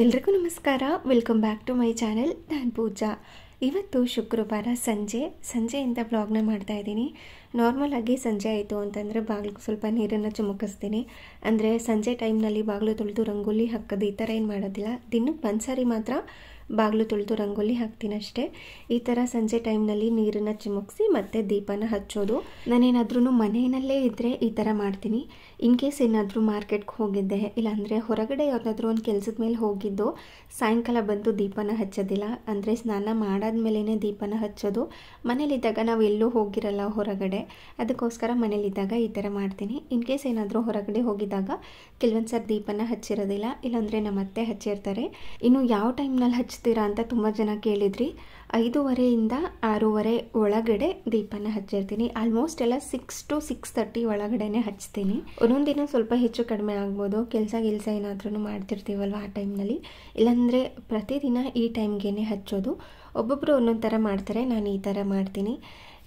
ಎಲ್ರಿಗೂ ನಮಸ್ಕಾರ. Welcome back to my channel. ನಾನು ಪೂಜಾ. ಇವತ್ತು ಶುಕ್ರವಾರ ಸಂಜೆಯಿಂದ ಬ್ಲಾಗ್ನ ಮಾಡ್ತಾ ಇದ್ದೀನಿ. ನಾರ್ಮಲ್ ಆಗಿ ಸಂಜೆ ಆಯಿತು ಅಂತಂದರೆ ಬಾಗಿಲಿಗೆ ಸ್ವಲ್ಪ ನೀರನ್ನು ಚಿಮುಕಿಸ್ತೀನಿ. ಅಂದರೆ ಸಂಜೆ ಟೈಮ್ನಲ್ಲಿ ಬಾಗಿಲು ತೊಳೆದು ರಂಗೋಲಿ ಹಾಕೋದು ಈ ಥರ ಏನು ಮಾಡೋದಿಲ್ಲ. ದಿನಕ್ಕೆ ಒಂದು ಸಾರಿ ಮಾತ್ರ ಬಾಗಿಲು ತೊಳೆದು ರಂಗೋಲಿ ಹಾಕ್ತೀನಿ ಅಷ್ಟೇ. ಈ ಥರ ಸಂಜೆ ಟೈಮ್ನಲ್ಲಿ ನೀರನ್ನು ಚಿಮುಕಿಸಿ ಮತ್ತು ದೀಪನ ಹಚ್ಚೋದು. ನಾನೇನಾದ್ರೂ ಮನೆಯಲ್ಲೇ ಇದ್ದರೆ ಈ ಥರ ಮಾಡ್ತೀನಿ. ಇನ್ ಕೇಸ್ ಏನಾದರೂ ಮಾರ್ಕೆಟ್ಗೆ ಹೋಗಿದ್ದೆ, ಇಲ್ಲಾಂದರೆ ಹೊರಗಡೆ ಯಾವುದಾದ್ರೂ ಒಂದು ಕೆಲಸದ ಮೇಲೆ ಹೋಗಿದ್ದು ಸಾಯಂಕಾಲ ಬಂದು ದೀಪನ ಹಚ್ಚೋದಿಲ್ಲ. ಅಂದರೆ ಸ್ನಾನ ಮಾಡಾದ್ಮೇಲೆ ದೀಪನ ಹಚ್ಚೋದು. ಮನೇಲಿದ್ದಾಗ ನಾವು ಎಲ್ಲೂ ಹೋಗಿರಲ್ಲ ಹೊರಗಡೆ, ಅದಕ್ಕೋಸ್ಕರ ಮನೇಲಿದ್ದಾಗ ಈ ಥರ ಮಾಡ್ತೀನಿ. ಇನ್ ಕೇಸ್ ಏನಾದರೂ ಹೊರಗಡೆ ಹೋಗಿದ್ದಾಗ ಕೆಲವೊಂದು ಸಾರಿ ದೀಪನ ಹಚ್ಚಿರೋದಿಲ್ಲ, ಇಲ್ಲಾಂದರೆ ನಮ್ಮ ಅತ್ತೆ ಹಚ್ಚಿರ್ತಾರೆ. ಇನ್ನು ಯಾವ ಟೈಮ್ನಲ್ಲಿ ಹಚ್ತೀರಾ ಅಂತ ತುಂಬ ಜನ ಕೇಳಿದ್ರಿ. 5:30 6:30 ಒಳಗಡೆ ದೀಪನ ಹಚ್ಚಿರ್ತೀನಿ. ಆಲ್ಮೋಸ್ಟ್ ಎಲ್ಲ 6 to 6:30 ಒಳಗಡೆ ಹಚ್ತೀನಿ. ಒಂದೊಂದು ದಿನ ಸ್ವಲ್ಪ ಹೆಚ್ಚು ಕಡಿಮೆ ಆಗ್ಬೋದು, ಕೆಲಸ ಏನಾದ್ರೂ ಮಾಡ್ತಿರ್ತೀವಲ್ವ ಆ ಟೈಮ್ನಲ್ಲಿ. ಇಲ್ಲಾಂದರೆ ಪ್ರತಿದಿನ ಈ ಟೈಮ್ಗೆ ಹಚ್ಚೋದು. ಒಬ್ಬೊಬ್ಬರು ಒಂದೊಂದು ಥರ ಮಾಡ್ತಾರೆ, ನಾನು ಈ ಥರ ಮಾಡ್ತೀನಿ.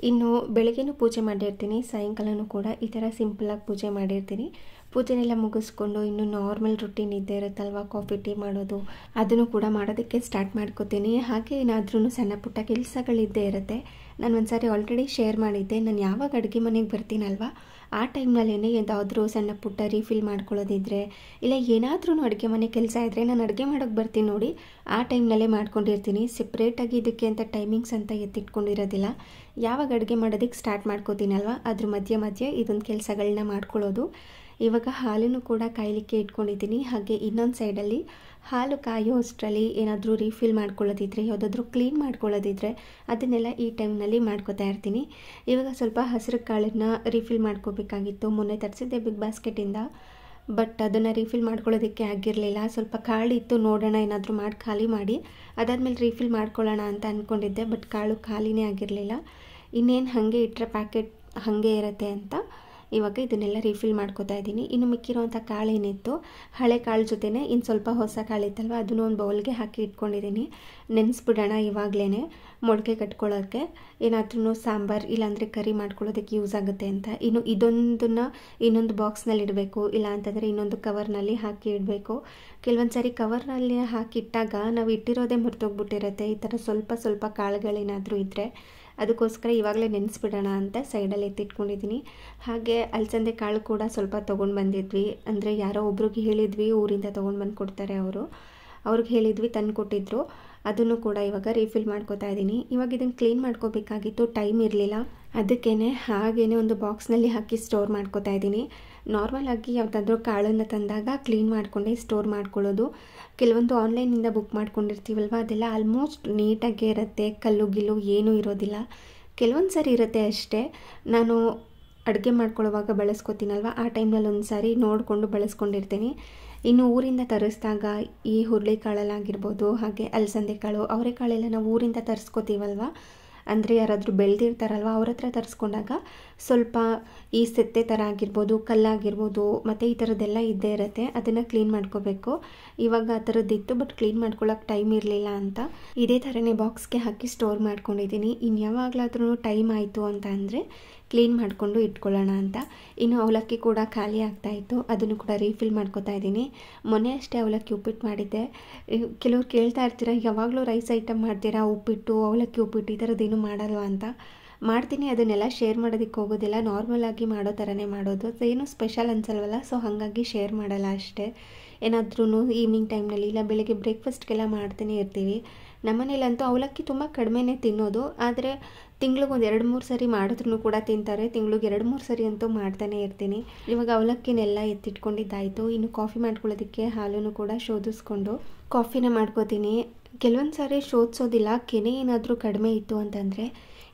ಇನ್ನು ಬೆಳಗ್ಗೆನೂ ಪೂಜೆ ಮಾಡಿರ್ತೀನಿ, ಸಾಯಂಕಾಲನೂ ಕೂಡ ಈ ಥರ ಸಿಂಪಲಾಗಿ ಪೂಜೆ ಮಾಡಿರ್ತೀನಿ. ಪೂಜೆನೆಲ್ಲ ಮುಗಿಸ್ಕೊಂಡು ಇನ್ನು ನಾರ್ಮಲ್ ರುಟೀನ್ ಇದ್ದೇ ಇರುತ್ತಲ್ವ, ಕಾಫಿ ಟೀ ಮಾಡೋದು, ಅದನ್ನು ಕೂಡ ಮಾಡೋದಕ್ಕೆ ಸ್ಟಾರ್ಟ್ ಮಾಡ್ಕೋತೀನಿ. ಹಾಗೆ ಏನಾದ್ರೂ ಸಣ್ಣ ಪುಟ್ಟ ಕೆಲಸಗಳಿದ್ದೇ ಇರುತ್ತೆ. ನಾನು ಒಂದ್ಸಾರಿ ಆಲ್ರೆಡಿ ಶೇರ್ ಮಾಡಿದ್ದೆ, ನಾನು ಯಾವಾಗ ಅಡುಗೆ ಮನೆಗೆ ಬರ್ತೀನಲ್ವ ಆ ಟೈಮ್ನಲ್ಲೇ ಯಾವುದಾದ್ರೂ ಸಣ್ಣ ಪುಟ್ಟ ರೀಫಿಲ್ ಮಾಡ್ಕೊಳ್ಳೋದಿದ್ರೆ, ಇಲ್ಲ ಏನಾದ್ರೂ ಅಡುಗೆ ಮನೆ ಕೆಲಸ ಇದ್ದರೆ ನಾನು ಅಡುಗೆ ಮಾಡೋಕ್ಕೆ ಬರ್ತೀನಿ ನೋಡಿ, ಆ ಟೈಮ್ನಲ್ಲೇ ಮಾಡ್ಕೊಂಡಿರ್ತೀನಿ. ಸೆಪ್ರೇಟಾಗಿ ಇದಕ್ಕೆ ಅಂತ ಟೈಮಿಂಗ್ಸ್ ಅಂತ ಎತ್ತಿಟ್ಕೊಂಡಿರೋದಿಲ್ಲ. ಯಾವಾಗ ಅಡುಗೆ ಮಾಡೋದಕ್ಕೆ ಸ್ಟಾರ್ಟ್ ಮಾಡ್ಕೋತೀನಲ್ವ ಅದ್ರ ಮಧ್ಯೆ ಇದೊಂದು ಕೆಲಸಗಳನ್ನ ಮಾಡ್ಕೊಳ್ಳೋದು. ಇವಾಗ ಹಾಲನ್ನು ಕೂಡ ಕಾಯಲಿಕ್ಕೆ ಇಟ್ಕೊಂಡಿದ್ದೀನಿ. ಹಾಗೆ ಇನ್ನೊಂದು ಸೈಡಲ್ಲಿ ಹಾಲು ಕಾಯೋ ಅಷ್ಟರಲ್ಲಿ ಏನಾದರೂ ರೀಫಿಲ್ ಮಾಡ್ಕೊಳ್ಳೋದಿದ್ರೆ, ಯಾವುದಾದ್ರೂ ಕ್ಲೀನ್ ಮಾಡ್ಕೊಳ್ಳೋದಿದ್ರೆ ಅದನ್ನೆಲ್ಲ ಈ ಟೈಮ್ನಲ್ಲಿ ಮಾಡ್ಕೋತಾ ಇರ್ತೀನಿ. ಇವಾಗ ಸ್ವಲ್ಪ ಹಸಿರು ಕಾಳನ್ನು ರೀಫಿಲ್ ಮಾಡ್ಕೋಬೇಕಾಗಿತ್ತು. ಮೊನ್ನೆ ತರಿಸಿದ್ದೆ ಬಿಗ್ ಬಾಸ್ಕೆಟಿಂದ, ಬಟ್ ಅದನ್ನು ರೀಫಿಲ್ ಮಾಡ್ಕೊಳ್ಳೋದಕ್ಕೆ ಆಗಿರಲಿಲ್ಲ. ಸ್ವಲ್ಪ ಕಾಳಿತ್ತು, ನೋಡೋಣ ಏನಾದರೂ ಮಾಡಿ ಖಾಲಿ ಮಾಡಿ ಅದಾದಮೇಲೆ ರೀಫಿಲ್ ಮಾಡ್ಕೊಳ್ಳೋಣ ಅಂತ ಅಂದ್ಕೊಂಡಿದ್ದೆ. ಬಟ್ ಕಾಳು ಖಾಲಿನೇ ಆಗಿರಲಿಲ್ಲ. ಇನ್ನೇನು ಹಾಗೆ ಇಟ್ಟರೆ ಪ್ಯಾಕೆಟ್ ಹಾಗೆ ಇರುತ್ತೆ ಅಂತ ಇವಾಗ ಇದನ್ನೆಲ್ಲ ರೀಫಿಲ್ ಮಾಡ್ಕೋತಾ ಇದ್ದೀನಿ. ಇನ್ನು ಮಿಕ್ಕಿರೋಂಥ ಕಾಳೇನಿತ್ತು, ಹಳೆ ಕಾಳು ಜೊತೆನೇ ಇನ್ನು ಸ್ವಲ್ಪ ಹೊಸ ಕಾಳಿತ್ತಲ್ವ ಅದನ್ನು ಒಂದು ಬೌಲ್ಗೆ ಹಾಕಿ ಇಟ್ಕೊಂಡಿದ್ದೀನಿ. ನೆನೆಸ್ಬಿಡೋಣ ಇವಾಗಲೇ ಮೊಳಕೆ ಕಟ್ಕೊಳ್ಳೋಕ್ಕೆ, ಏನಾದ್ರೂ ಸಾಂಬಾರು ಇಲ್ಲಾಂದರೆ ಕರಿ ಮಾಡ್ಕೊಳ್ಳೋದಕ್ಕೆ ಯೂಸ್ ಆಗುತ್ತೆ ಅಂತ. ಇನ್ನು ಇದೊಂದನ್ನು ಇನ್ನೊಂದು ಬಾಕ್ಸ್ನಲ್ಲಿ ಇಡಬೇಕು, ಇಲ್ಲ ಅಂತಂದರೆ ಇನ್ನೊಂದು ಕವರ್ನಲ್ಲಿ ಹಾಕಿ ಇಡಬೇಕು. ಕೆಲವೊಂದು ಸಾರಿ ಕವರ್ನಲ್ಲಿ ಹಾಕಿಟ್ಟಾಗ ನಾವು ಇಟ್ಟಿರೋದೇ ಮರ್ತೋಗ್ಬಿಟ್ಟಿರುತ್ತೆ. ಈ ಥರ ಸ್ವಲ್ಪ ಕಾಳುಗಳೇನಾದರೂ ಇದ್ದರೆ ಅದಕ್ಕೋಸ್ಕರ ಇವಾಗಲೇ ನೆನೆಸ್ಬಿಡೋಣ ಅಂತ ಸೈಡಲ್ಲಿ ಎತ್ತಿಟ್ಕೊಂಡಿದ್ದೀನಿ. ಹಾಗೆ ಅಲಸಂದೆ ಕಾಳು ಕೂಡ ಸ್ವಲ್ಪ ತೊಗೊಂಡು ಬಂದಿದ್ವಿ. ಅಂದರೆ ಯಾರೋ ಒಬ್ರಿಗೆ ಹೇಳಿದ್ವಿ, ಊರಿಂದ ತೊಗೊಂಡು ಬಂದು ಕೊಡ್ತಾರೆ ಅವ್ರಿಗೆ ಹೇಳಿದ್ವಿ, ತಂದು ಕೊಟ್ಟಿದ್ರು. ಅದನ್ನು ಕೂಡ ಇವಾಗ ರೀಫಿಲ್ ಮಾಡ್ಕೋತಾ ಇದ್ದೀನಿ. ಇವಾಗ ಇದನ್ನು ಕ್ಲೀನ್ ಮಾಡ್ಕೋಬೇಕಾಗಿತ್ತು, ಟೈಮ್ ಇರಲಿಲ್ಲ. ಅದಕ್ಕೇ ಹಾಗೇ ಒಂದು ಬಾಕ್ಸ್ನಲ್ಲಿ ಹಾಕಿ ಸ್ಟೋರ್ ಮಾಡ್ಕೋತಾ ಇದ್ದೀನಿ. ನಾರ್ಮಲ್ ಆಗಿ ಯಾವುದಾದ್ರೂ ಕಾಳನ್ನು ತಂದಾಗ ಕ್ಲೀನ್ ಮಾಡಿಕೊಂಡೇ ಸ್ಟೋರ್ ಮಾಡ್ಕೊಳ್ಳೋದು. ಕೆಲವೊಂದು ಆನ್ಲೈನಿಂದ ಬುಕ್ ಮಾಡ್ಕೊಂಡಿರ್ತೀವಲ್ವ ಅದೆಲ್ಲ ಆಲ್ಮೋಸ್ಟ್ ನೀಟಾಗೇ ಇರುತ್ತೆ, ಕಲ್ಲು ಗಿಲ್ಲು ಏನೂ ಇರೋದಿಲ್ಲ. ಕೆಲವೊಂದು ಸಾರಿ ಇರುತ್ತೆ ಅಷ್ಟೇ. ನಾನು ಅಡುಗೆ ಮಾಡ್ಕೊಳ್ಳೋವಾಗ ಬಳಸ್ಕೊತೀನಲ್ವ ಆ ಟೈಮ್ನಲ್ಲಿ ಒಂದು ಸಾರಿ ನೋಡಿಕೊಂಡು ಬಳಸ್ಕೊಂಡಿರ್ತೀನಿ. ಇನ್ನು ಊರಿಂದ ತರಿಸಿದಾಗ ಈ ಹುರುಳಿಕಾಳಲ್ಲಾಗಿರ್ಬೋದು, ಹಾಗೆ ಅಲಸಂದೆ ಕಾಳು, ಅವರೆಕಾಳೆಲ್ಲ ನಾವು ಊರಿಂದ ತರಿಸ್ಕೊತೀವಲ್ವ, ಅಂದರೆ ಯಾರಾದರೂ ಬೆಳೆದಿರ್ತಾರಲ್ವ ಅವ್ರ ಹತ್ರ ತರಿಸ್ಕೊಂಡಾಗ ಸ್ವಲ್ಪ ಈ ಸೆತ್ತೆ ಥರ ಆಗಿರ್ಬೋದು, ಕಲ್ಲಾಗಿರ್ಬೋದು, ಮತ್ತು ಈ ಥರದ್ದೆಲ್ಲ ಇದ್ದೇ ಇರುತ್ತೆ. ಅದನ್ನು ಕ್ಲೀನ್ ಮಾಡ್ಕೋಬೇಕು. ಇವಾಗ ಆ ಥರದ್ದಿತ್ತು, ಬಟ್ ಕ್ಲೀನ್ ಮಾಡ್ಕೊಳ್ಳೋಕೆ ಟೈಮ್ ಇರಲಿಲ್ಲ ಅಂತ ಇದೇ ಥರನೇ ಬಾಕ್ಸ್ಗೆ ಹಾಕಿ ಸ್ಟೋರ್ ಮಾಡ್ಕೊಂಡಿದ್ದೀನಿ. ಇನ್ನು ಯಾವಾಗಲಾದ್ರೂ ಟೈಮ್ ಆಯಿತು ಅಂತ ಅಂದರೆ ಕ್ಲೀನ್ ಮಾಡಿಕೊಂಡು ಇಟ್ಕೊಳ್ಳೋಣ ಅಂತ. ಇನ್ನು ಅವಲಕ್ಕಿ ಕೂಡ ಖಾಲಿ ಆಗ್ತಾಯಿತ್ತು, ಅದನ್ನು ಕೂಡ ರೀಫಿಲ್ ಮಾಡ್ಕೋತಾ ಇದ್ದೀನಿ. ಮೊನ್ನೆ ಅಷ್ಟೇ ಅವಲಕ್ಕಿ ಉಪ್ಪಿಟ್ಟು ಮಾಡಿದ್ದೆ. ಕೆಲವ್ರು ಕೇಳ್ತಾ ಇರ್ತೀರ, ಯಾವಾಗಲೂ ರೈಸ್ ಐಟಮ್ ಮಾಡ್ತೀರಾ, ಉಪ್ಪಿಟ್ಟು ಅವಲಕ್ಕಿ ಉಪ್ಪಿಟ್ಟು ಈ ಥರದ್ದೇನು ಮಾಡಲ್ವ ಅಂತ. ಮಾಡ್ತೀನಿ, ಅದನ್ನೆಲ್ಲ ಶೇರ್ ಮಾಡೋದಕ್ಕೆ ಹೋಗೋದಿಲ್ಲ. ನಾರ್ಮಲ್ ಆಗಿ ಮಾಡೋ ಥರನೇ ಮಾಡೋದು, ಏನು ಸ್ಪೆಷಲ್ ಅನ್ಸಲ್ವಲ್ಲ, ಸೊ ಹಾಗಾಗಿ ಶೇರ್ ಮಾಡಲ್ಲ ಅಷ್ಟೇ. ಏನಾದ್ರೂ ಈವ್ನಿಂಗ್ ಟೈಮ್ನಲ್ಲಿ ಇಲ್ಲ ಬೆಳಗ್ಗೆ ಬ್ರೇಕ್ಫಾಸ್ಟ್ಗೆಲ್ಲ ಮಾಡ್ತಾನೆ ಇರ್ತೀವಿ. ನಮ್ಮನೇಲಂತೂ ಅವಲಕ್ಕಿ ತುಂಬ ಕಡಿಮೆನೇ ತಿನ್ನೋದು, ಆದರೆ ತಿಂಗ್ಳಿಗೆ ಒಂದು 2-3 ಸರಿ ಮಾಡಿದ್ರೂ ಕೂಡ ತಿಂತಾರೆ. ತಿಂಗ್ಳಿಗೆ 2-3 ಸರಿ ಅಂತೂ ಮಾಡ್ತಾನೆ ಇರ್ತೀನಿ. ಇವಾಗ ಅವಲಕ್ಕಿನೆಲ್ಲ ಎತ್ತಿಟ್ಕೊಂಡಿದ್ದಾಯಿತು. ಇನ್ನು ಕಾಫಿ ಮಾಡ್ಕೊಳ್ಳೋದಕ್ಕೆ ಹಾಲನ್ನು ಕೂಡ ಶೋಧಿಸ್ಕೊಂಡು ಕಾಫಿನ ಮಾಡ್ಕೋತೀನಿ. ಕೆಲವೊಂದು ಸಾರಿ ಶೋಧಿಸೋದಿಲ್ಲ, ಕೆನೆ ಏನಾದರೂ ಕಡಿಮೆ ಇತ್ತು ಅಂತಂದರೆ.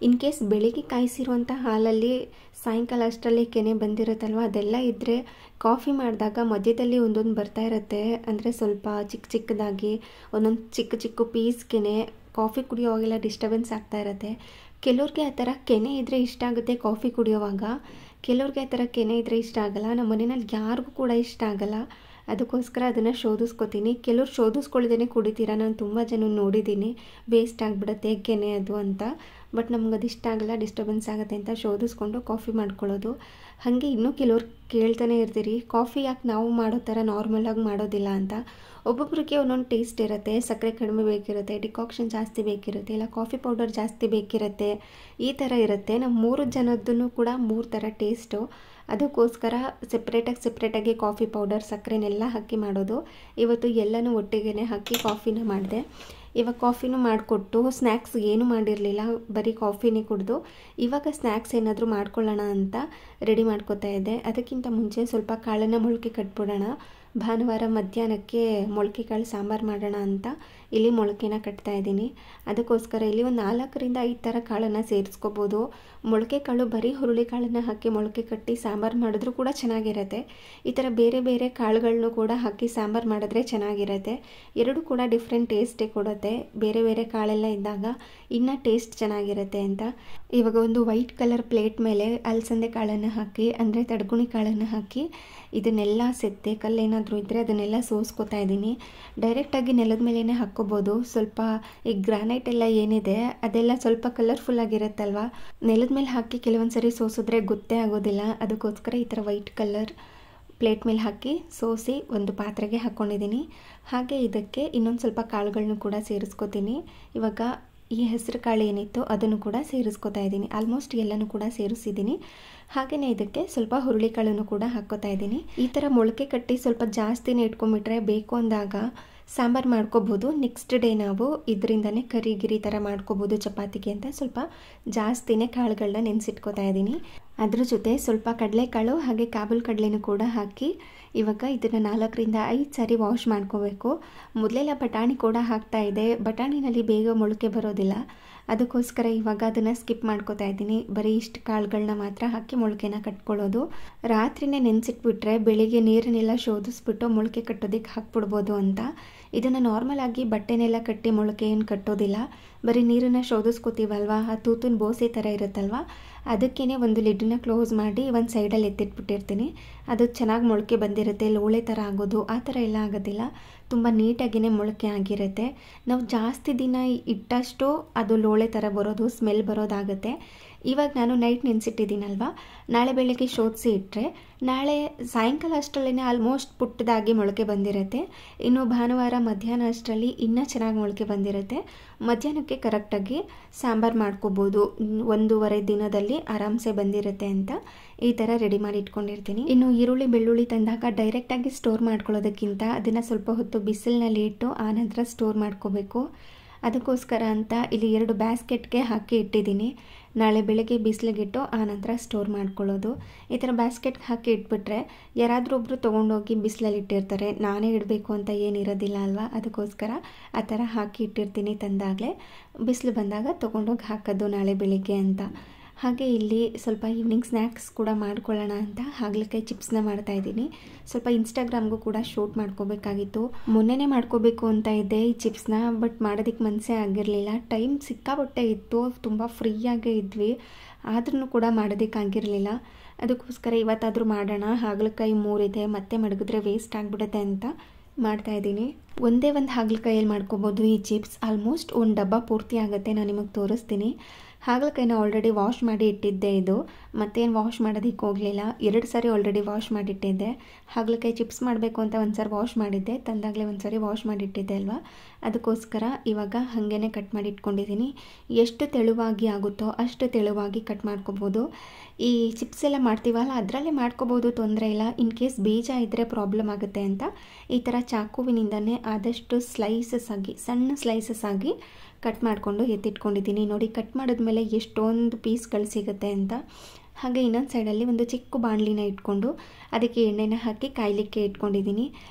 ಇನ್ ಕೇಸ್ ಬೆಳಿಗ್ಗೆ ಕಾಯಿಸಿರುವಂಥ ಹಾಲಲ್ಲಿ ಸಾಯಂಕಾಲ ಅಷ್ಟರಲ್ಲಿ ಕೆನೆ ಬಂದಿರುತ್ತಲ್ವ, ಅದೆಲ್ಲ ಇದ್ದರೆ ಕಾಫಿ ಮಾಡಿದಾಗ ಮಧ್ಯದಲ್ಲಿ ಒಂದೊಂದು ಬರ್ತಾ ಇರುತ್ತೆ. ಅಂದರೆ ಸ್ವಲ್ಪ ಚಿಕ್ಕದಾಗಿ ಒಂದೊಂದು ಚಿಕ್ಕ ಪೀಸ್ ಕೆನೆ ಕಾಫಿ ಕುಡಿಯೋವಾಗೆಲ್ಲ ಡಿಸ್ಟರ್ಬೆನ್ಸ್ ಆಗ್ತಾ ಇರುತ್ತೆ. ಕೆಲವ್ರಿಗೆ ಆ ಥರ ಕೆನೆ ಇದ್ದರೆ ಇಷ್ಟ ಆಗುತ್ತೆ ಕಾಫಿ ಕುಡಿಯೋವಾಗ, ಕೆಲವ್ರಿಗೆ ಆ ಥರ ಕೆನೆ ಇದ್ದರೆ ಇಷ್ಟ ಆಗಲ್ಲ. ನಮ್ಮ ಮನೆಯಲ್ಲಿ ಯಾರಿಗೂ ಕೂಡ ಇಷ್ಟ ಆಗಲ್ಲ. ಅದಕ್ಕೋಸ್ಕರ ಅದನ್ನು ಶೋಧಿಸ್ಕೊತೀನಿ. ಕೆಲವ್ರು ಶೋಧಿಸ್ಕೊಳ್ದೇ ಕುಡಿತೀರಾ, ನಾನು ತುಂಬ ಜನ ನೋಡಿದ್ದೀನಿ, ವೇಸ್ಟ್ ಆಗಿಬಿಡುತ್ತೆ ಕೆನೆ ಅದು ಅಂತ. ಬಟ್ ನಮ್ಗೆ ಅದು ಇಷ್ಟ ಆಗಲ್ಲ, ಡಿಸ್ಟರ್ಬೆನ್ಸ್ ಆಗುತ್ತೆ ಅಂತ ಶೋಧಿಸ್ಕೊಂಡು ಕಾಫಿ ಮಾಡ್ಕೊಳ್ಳೋದು. ಹಾಗೆ ಇನ್ನೂ ಕೆಲವ್ರು ಕೇಳ್ತಾನೆ ಇರ್ತೀರಿ, ಕಾಫಿ ಯಾಕೆ ನಾವು ಮಾಡೋ ಥರ ನಾರ್ಮಲಾಗಿ ಮಾಡೋದಿಲ್ಲ ಅಂತ. ಒಬ್ಬೊಬ್ರಿಗೆ ಒಂದೊಂದು ಟೇಸ್ಟ್ ಇರುತ್ತೆ. ಸಕ್ಕರೆ ಕಡಿಮೆ ಬೇಕಿರುತ್ತೆ, ಡಿಕಾಕ್ಷನ್ ಜಾಸ್ತಿ ಬೇಕಿರುತ್ತೆ, ಇಲ್ಲ ಕಾಫಿ ಪೌಡರ್ ಜಾಸ್ತಿ ಬೇಕಿರುತ್ತೆ, ಈ ಥರ ಇರುತ್ತೆ. ನಮ್ಮ 3 ಜನದ್ದೂ ಕೂಡ 3 ಥರ ಟೇಸ್ಟು. ಅದಕ್ಕೋಸ್ಕರ ಸೆಪ್ರೇಟಾಗಿ ಕಾಫಿ ಪೌಡರ್ ಸಕ್ಕರೆನೆಲ್ಲ ಹಾಕಿ ಮಾಡೋದು. ಇವತ್ತು ಎಲ್ಲನೂ ಒಟ್ಟಿಗೆ ಹಾಕಿ ಕಾಫಿನ ಮಾಡಿದೆ. ಇವಾಗ ಕಾಫಿನೂ ಮಾಡಿಕೊಟ್ಟು ಸ್ನ್ಯಾಕ್ಸ್ ಏನೂ ಮಾಡಿರಲಿಲ್ಲ, ಬರೀ ಕಾಫಿನೇ ಕುಡಿದು ಇವಾಗ ಸ್ನ್ಯಾಕ್ಸ್ ಏನಾದರೂ ಮಾಡ್ಕೊಳ್ಳೋಣ ಅಂತ ರೆಡಿ ಮಾಡ್ಕೋತಾ ಇದ್ದೆ. ಅದಕ್ಕಿಂತ ಮುಂಚೆ ಸ್ವಲ್ಪ ಕಾಳನ್ನು ಮೊಳಕೆ ಕಟ್ಬಿಡೋಣ. ಭಾನುವಾರ ಮಧ್ಯಾಹ್ನಕ್ಕೆ ಮೊಳಕೆ ಕಾಳು ಸಾಂಬಾರು ಮಾಡೋಣ ಅಂತ ಇಲ್ಲಿ ಮೊಳಕೆನ ಕಟ್ತಾ ಇದ್ದೀನಿ. ಅದಕ್ಕೋಸ್ಕರ ಇಲ್ಲಿ ಒಂದು 4ರಿಂದ 5 ಥರ ಕಾಳನ್ನು ಸೇರಿಸ್ಕೋಬೋದು. ಮೊಳಕೆ ಕಾಳು ಬರೀ ಹುರುಳಿ ಕಾಳನ್ನು ಹಾಕಿ ಮೊಳಕೆ ಕಟ್ಟಿ ಸಾಂಬಾರು ಮಾಡಿದ್ರೂ ಕೂಡ ಚೆನ್ನಾಗಿರುತ್ತೆ. ಈ ಥರ ಬೇರೆ ಬೇರೆ ಕಾಳುಗಳನ್ನು ಕೂಡ ಹಾಕಿ ಸಾಂಬಾರು ಮಾಡಿದ್ರೆ ಚೆನ್ನಾಗಿರುತ್ತೆ. ಎರಡೂ ಕೂಡ ಡಿಫ್ರೆಂಟ್ ಟೇಸ್ಟೇ ಕೊಡುತ್ತೆ. ಬೇರೆ ಬೇರೆ ಕಾಳೆಲ್ಲ ಇದ್ದಾಗ ಇನ್ನೂ ಟೇಸ್ಟ್ ಚೆನ್ನಾಗಿರುತ್ತೆ ಅಂತ ಇವಾಗ ಒಂದು ವೈಟ್ ಕಲರ್ ಪ್ಲೇಟ್ ಮೇಲೆ ಅಲಸಂದೆ ಕಾಳನ್ನು ಹಾಕಿ, ಅಂದರೆ ತಡಗುಣಿ ಕಾಳನ್ನು ಹಾಕಿ ಇದನ್ನೆಲ್ಲ ಸೆತ್ತೆ ಕಲ್ಲೇನಾದರೂ ಇದ್ದರೆ ಅದನ್ನೆಲ್ಲ ಸೋಸ್ಕೋತಾ ಇದ್ದೀನಿ. ಡೈರೆಕ್ಟಾಗಿ ನೆಲದ ಮೇಲೇ ಹಾಕ್ಕೋಬೋದು. ಸ್ವಲ್ಪ ಈ ಗ್ರಾನೈಟ್ ಎಲ್ಲ ಏನಿದೆ ಅದೆಲ್ಲ ಸ್ವಲ್ಪ ಕಲರ್ಫುಲ್ ಆಗಿರುತ್ತಲ್ವ, ನೆಲದ ಮೇಲೆ ಹಾಕಿ ಕೆಲವೊಂದು ಸರಿ ಸೋಸಿದ್ರೆ ಗೊತ್ತೇ ಆಗೋದಿಲ್ಲ. ಅದಕ್ಕೋಸ್ಕರ ಈ ಥರ ವೈಟ್ ಕಲರ್ ಪ್ಲೇಟ್ ಮೇಲೆ ಹಾಕಿ ಸೋಸಿ ಒಂದು ಪಾತ್ರೆಗೆ ಹಾಕ್ಕೊಂಡಿದ್ದೀನಿ. ಹಾಗೆ ಇದಕ್ಕೆ ಇನ್ನೊಂದು ಸ್ವಲ್ಪ ಕಾಳುಗಳನ್ನು ಕೂಡ ಸೇರಿಸ್ಕೋತೀನಿ. ಇವಾಗ ಈ ಹೆಸರು ಕಾಳು ಏನಿತ್ತು ಅದನ್ನು ಕೂಡ ಸೇರಿಸ್ಕೋತಾ ಇದ್ದೀನಿ. ಆಲ್ಮೋಸ್ಟ್ ಎಲ್ಲನೂ ಕೂಡ ಸೇರಿಸಿದ್ದೀನಿ. ಹಾಗೆಯೇ ಇದಕ್ಕೆ ಸ್ವಲ್ಪ ಹುರುಳಿಕಾಳನ್ನು ಕೂಡ ಹಾಕ್ಕೋತಾ ಇದ್ದೀನಿ. ಈ ಥರ ಮೊಳಕೆ ಕಟ್ಟಿ ಸ್ವಲ್ಪ ಜಾಸ್ತಿನೇ ಇಟ್ಕೊಂಡ್ಬಿಟ್ರೆ ಬೇಕು ಅಂದಾಗ ಸಾಂಬಾರು ಮಾಡ್ಕೋಬೋದು. ನೆಕ್ಸ್ಟ್ ಡೇ ನಾವು ಇದರಿಂದನೇ ಕರಿ ಗಿರಿ ಥರ ಮಾಡ್ಕೋಬೋದು ಚಪಾತಿಗೆ ಅಂತ ಸ್ವಲ್ಪ ಜಾಸ್ತಿನೇ ಕಾಳುಗಳನ್ನ ನೆನೆಸಿಟ್ಕೋತಾ ಇದ್ದೀನಿ. ಅದ್ರ ಜೊತೆ ಸ್ವಲ್ಪ ಕಡಲೆಕಾಳು ಹಾಗೆ ಕಾಬೂಲ್ ಕಡಲೆನೂ ಕೂಡ ಹಾಕಿ ಇವಾಗ ಇದನ್ನು 4ರಿಂದ 5 ಸಾರಿ ವಾಶ್ ಮಾಡ್ಕೋಬೇಕು. ಮೊದಲೆಲ್ಲ ಬಟಾಣಿ ಕೂಡ ಹಾಕ್ತಾಯಿದ್ದೆ, ಬಟಾಣಿನಲ್ಲಿ ಬೇಗ ಮೊಳಕೆ ಬರೋದಿಲ್ಲ. ಅದಕ್ಕೋಸ್ಕರ ಇವಾಗ ಅದನ್ನು ಸ್ಕಿಪ್ ಮಾಡ್ಕೋತಾ ಇದ್ದೀನಿ. ಬರೀ ಇಷ್ಟು ಕಾಳುಗಳನ್ನ ಮಾತ್ರ ಹಾಕಿ ಮೊಳಕೆನ ಕಟ್ಕೊಳ್ಳೋದು. ರಾತ್ರಿನೇ ನೆನೆಸಿಟ್ಬಿಟ್ರೆ ಬೆಳಿಗ್ಗೆ ನೀರನ್ನೆಲ್ಲ ಶೋಧಿಸ್ಬಿಟ್ಟು ಮೊಳಕೆ ಕಟ್ಟೋದಕ್ಕೆ ಹಾಕ್ಬಿಡ್ಬೋದು ಅಂತ. ಇದನ್ನು ನಾರ್ಮಲ್ ಆಗಿ ಬಟ್ಟೆನೆಲ್ಲ ಕಟ್ಟಿ ಮೊಳಕೆ ಏನು ಕಟ್ಟೋದಿಲ್ಲ, ಬರೀ ನೀರನ್ನು ಶೋಧಿಸ್ಕೋತೀವಲ್ವ, ಆ ತೂತುನ ಬೋಸೆ ಥರ ಇರುತ್ತಲ್ವ, ಅದಕ್ಕೇ ಒಂದು ಲಿಡ್ಡನ್ನ ಕ್ಲೋಸ್ ಮಾಡಿ ಒಂದು ಸೈಡಲ್ಲಿ ಎತ್ತಿಟ್ಬಿಟ್ಟಿರ್ತೀನಿ. ಅದು ಚೆನ್ನಾಗಿ ಮೊಳಕೆ ಬಂದಿರುತ್ತೆ. ಲೋಳೆ ಥರ ಆಗೋದು ಆ ಥರ ಎಲ್ಲ ಆಗೋದಿಲ್ಲ, ತುಂಬ ನೀಟಾಗಿಯೇ ಮೊಳಕೆ ಆಗಿರುತ್ತೆ. ನಾವು ಜಾಸ್ತಿ ದಿನ ಇಟ್ಟಷ್ಟು ಅದು ಲೋಳೆ ಥರ ಬರೋದು, ಸ್ಮೆಲ್ ಬರೋದಾಗುತ್ತೆ. ಇವಾಗ ನಾನು ನೈಟ್ ನೆನೆಸಿಟ್ಟಿದ್ದೀನಲ್ವ, ನಾಳೆ ಬೆಳಗ್ಗೆ ಶೋಧಿಸಿ ಇಟ್ಟರೆ ನಾಳೆ ಸಾಯಂಕಾಲ ಅಷ್ಟರಲ್ಲೇ ಆಲ್ಮೋಸ್ಟ್ ಪುಟ್ಟದಾಗಿ ಮೊಳಕೆ ಬಂದಿರುತ್ತೆ. ಇನ್ನು ಭಾನುವಾರ ಮಧ್ಯಾಹ್ನ ಅಷ್ಟರಲ್ಲಿ ಇನ್ನೂ ಚೆನ್ನಾಗಿ ಮೊಳಕೆ ಬಂದಿರುತ್ತೆ. ಮಧ್ಯಾಹ್ನಕ್ಕೆ ಕರೆಕ್ಟಾಗಿ ಸಾಂಬಾರು ಮಾಡ್ಕೋಬೋದು. 1.5 ದಿನದಲ್ಲಿ ಆರಾಮ್ಸೆ ಬಂದಿರುತ್ತೆ ಅಂತ ಈ ಥರ ರೆಡಿ ಮಾಡಿ ಇಟ್ಕೊಂಡಿರ್ತೀನಿ. ಇನ್ನು ಈರುಳ್ಳಿ ಬೆಳ್ಳುಳ್ಳಿ ತಂದಾಗ ಡೈರೆಕ್ಟಾಗಿ ಸ್ಟೋರ್ ಮಾಡ್ಕೊಳ್ಳೋದಕ್ಕಿಂತ ಅದನ್ನು ಸ್ವಲ್ಪ ಹೊತ್ತು ಬಿಸಿಲಿನಲ್ಲಿ ಇಟ್ಟು ಆನಂತರ ಸ್ಟೋರ್ ಮಾಡ್ಕೋಬೇಕು. ಅದಕ್ಕೋಸ್ಕರ ಅಂತ ಇಲ್ಲಿ 2 ಬ್ಯಾಸ್ಕೆಟ್ಗೆ ಹಾಕಿ ಇಟ್ಟಿದ್ದೀನಿ. ನಾಳೆ ಬೆಳಗ್ಗೆ ಬಿಸಿಲಿಗಿಟ್ಟು ಆನಂತರ ಸ್ಟೋರ್ ಮಾಡ್ಕೊಳ್ಳೋದು. ಈ ಥರ ಬ್ಯಾಸ್ಕೆಟ್ಗೆ ಹಾಕಿ ಇಟ್ಬಿಟ್ರೆ ಯಾರಾದರೂ ಒಬ್ಬರು ತೊಗೊಂಡೋಗಿ ಬಿಸಿಲಲ್ಲಿ ಇಟ್ಟಿರ್ತಾರೆ, ನಾನೇ ಇಡಬೇಕು ಅಂತ ಏನಿರೋದಿಲ್ಲ ಅಲ್ವಾ. ಅದಕ್ಕೋಸ್ಕರ ಆ ಥರ ಹಾಕಿ ಇಟ್ಟಿರ್ತೀನಿ. ತಂದಾಗಲೇ ಬಿಸಿಲು ಬಂದಾಗ ತೊಗೊಂಡೋಗಿ ಹಾಕೋದು ನಾಳೆ ಬೆಳಿಗ್ಗೆ ಅಂತ. ಹಾಗೆ ಇಲ್ಲಿ ಸ್ವಲ್ಪ ಈವ್ನಿಂಗ್ ಸ್ನ್ಯಾಕ್ಸ್ ಕೂಡ ಮಾಡ್ಕೊಳ್ಳೋಣ ಅಂತ ಹಾಗಲಕಾಯಿ ಚಿಪ್ಸ್ನ ಮಾಡ್ತಾಯಿದ್ದೀನಿ. ಸ್ವಲ್ಪ ಇನ್ಸ್ಟಾಗ್ರಾಮ್ಗೂ ಕೂಡ ಶೂಟ್ ಮಾಡ್ಕೋಬೇಕಾಗಿತ್ತು. ಮೊನ್ನೆನೇ ಮಾಡ್ಕೋಬೇಕು ಅಂತ ಇದ್ದೆ ಈ ಚಿಪ್ಸ್ನ, ಬಟ್ ಮಾಡೋದಕ್ಕೆ ಮನಸ್ಸೇ ಆಗಿರಲಿಲ್ಲ. ಟೈಮ್ ಸಿಕ್ಕಾಪಟ್ಟೆ ಇತ್ತು, ತುಂಬ ಫ್ರೀಯಾಗೇ ಇದ್ವಿ, ಆದ್ರೂ ಕೂಡ ಮಾಡೋದಕ್ಕಾಗಿರಲಿಲ್ಲ. ಅದಕ್ಕೋಸ್ಕರ ಇವತ್ತಾದರೂ ಮಾಡೋಣ. ಹಾಗಲಕಾಯಿ 3 ಇದೆ, ಮತ್ತೆ ಮಡಗಿದ್ರೆ ವೇಸ್ಟ್ ಆಗಿಬಿಡುತ್ತೆ ಅಂತ ಮಾಡ್ತಾಯಿದ್ದೀನಿ. ಒಂದೇ ಒಂದು ಹಾಗಲಕಾಯಲ್ಲಿ ಮಾಡ್ಕೋಬೋದು ಈ ಚಿಪ್ಸ್. ಆಲ್ಮೋಸ್ಟ್ ಒಂದು ಡಬ್ಬ ಪೂರ್ತಿ ಆಗುತ್ತೆ. ನಾನು ನಿಮಗೆ ತೋರಿಸ್ತೀನಿ. ಹಾಗಲಕಾಯಿನ ಆಲ್ರೆಡಿ ವಾಶ್ ಮಾಡಿ ಇಟ್ಟಿದ್ದೆ. ಇದು ಮತ್ತೇನು ವಾಶ್ ಮಾಡೋದಕ್ಕೆ ಹೋಗಲಿಲ್ಲ, 2 ಸಾರಿ ಆಲ್ರೆಡಿ ವಾಶ್ ಮಾಡಿಟ್ಟಿದ್ದೆ. ಹಾಗಲಕಾಯಿ ಚಿಪ್ಸ್ ಮಾಡಬೇಕು ಅಂತ ಒಂದು ಸಾರಿ ವಾಶ್ ಮಾಡಿದ್ದೆ, ತಂದಾಗಲೇ ಒಂದು ಸಾರಿ ವಾಶ್ ಮಾಡಿಟ್ಟಿದ್ದೆ ಅಲ್ವಾ. ಅದಕ್ಕೋಸ್ಕರ ಇವಾಗ ಹಾಗೇ ಕಟ್ ಮಾಡಿ ಇಟ್ಕೊಂಡಿದ್ದೀನಿ. ಎಷ್ಟು ತೆಳುವಾಗಿ ಆಗುತ್ತೋ ಅಷ್ಟು ತೆಳುವಾಗಿ ಕಟ್ ಮಾಡ್ಕೋಬೋದು. ಈ ಚಿಪ್ಸ್ ಎಲ್ಲ ಮಾಡ್ತೀವಲ್ಲ ಅದರಲ್ಲೇ ಮಾಡ್ಕೋಬೋದು, ತೊಂದರೆ ಇಲ್ಲ. ಇನ್ ಕೇಸ್ ಬೀಜ ಇದ್ದರೆ ಪ್ರಾಬ್ಲಮ್ ಆಗುತ್ತೆ ಅಂತ ಈ ಥರ ಚಾಕುವಿನಿಂದನೇ ಆದಷ್ಟು ಸ್ಲೈಸಸ್ ಆಗಿ, ಸಣ್ಣ ಸ್ಲೈಸಸ್ ಆಗಿ ಕಟ್ ಮಾಡಿಕೊಂಡು ಎತ್ತಿಟ್ಕೊಂಡಿದ್ದೀನಿ. ನೋಡಿ, ಕಟ್ ಮಾಡಿದ್ಮೇಲೆ ಎಷ್ಟೊಂದು ಪೀಸ್ಗಳು ಸಿಗುತ್ತೆ ಅಂತ. ಹಾಗೆ ಇನ್ನೊಂದು ಸೈಡಲ್ಲಿ ಒಂದು ಚಿಕ್ಕ ಬಾಣಲಿನ ಇಟ್ಕೊಂಡು ಅದಕ್ಕೆ ಎಣ್ಣೆನ ಹಾಕಿ ಕಾಯಲಿಕ್ಕೆ ಇಟ್ಕೊಂಡಿದ್ದೀನಿ.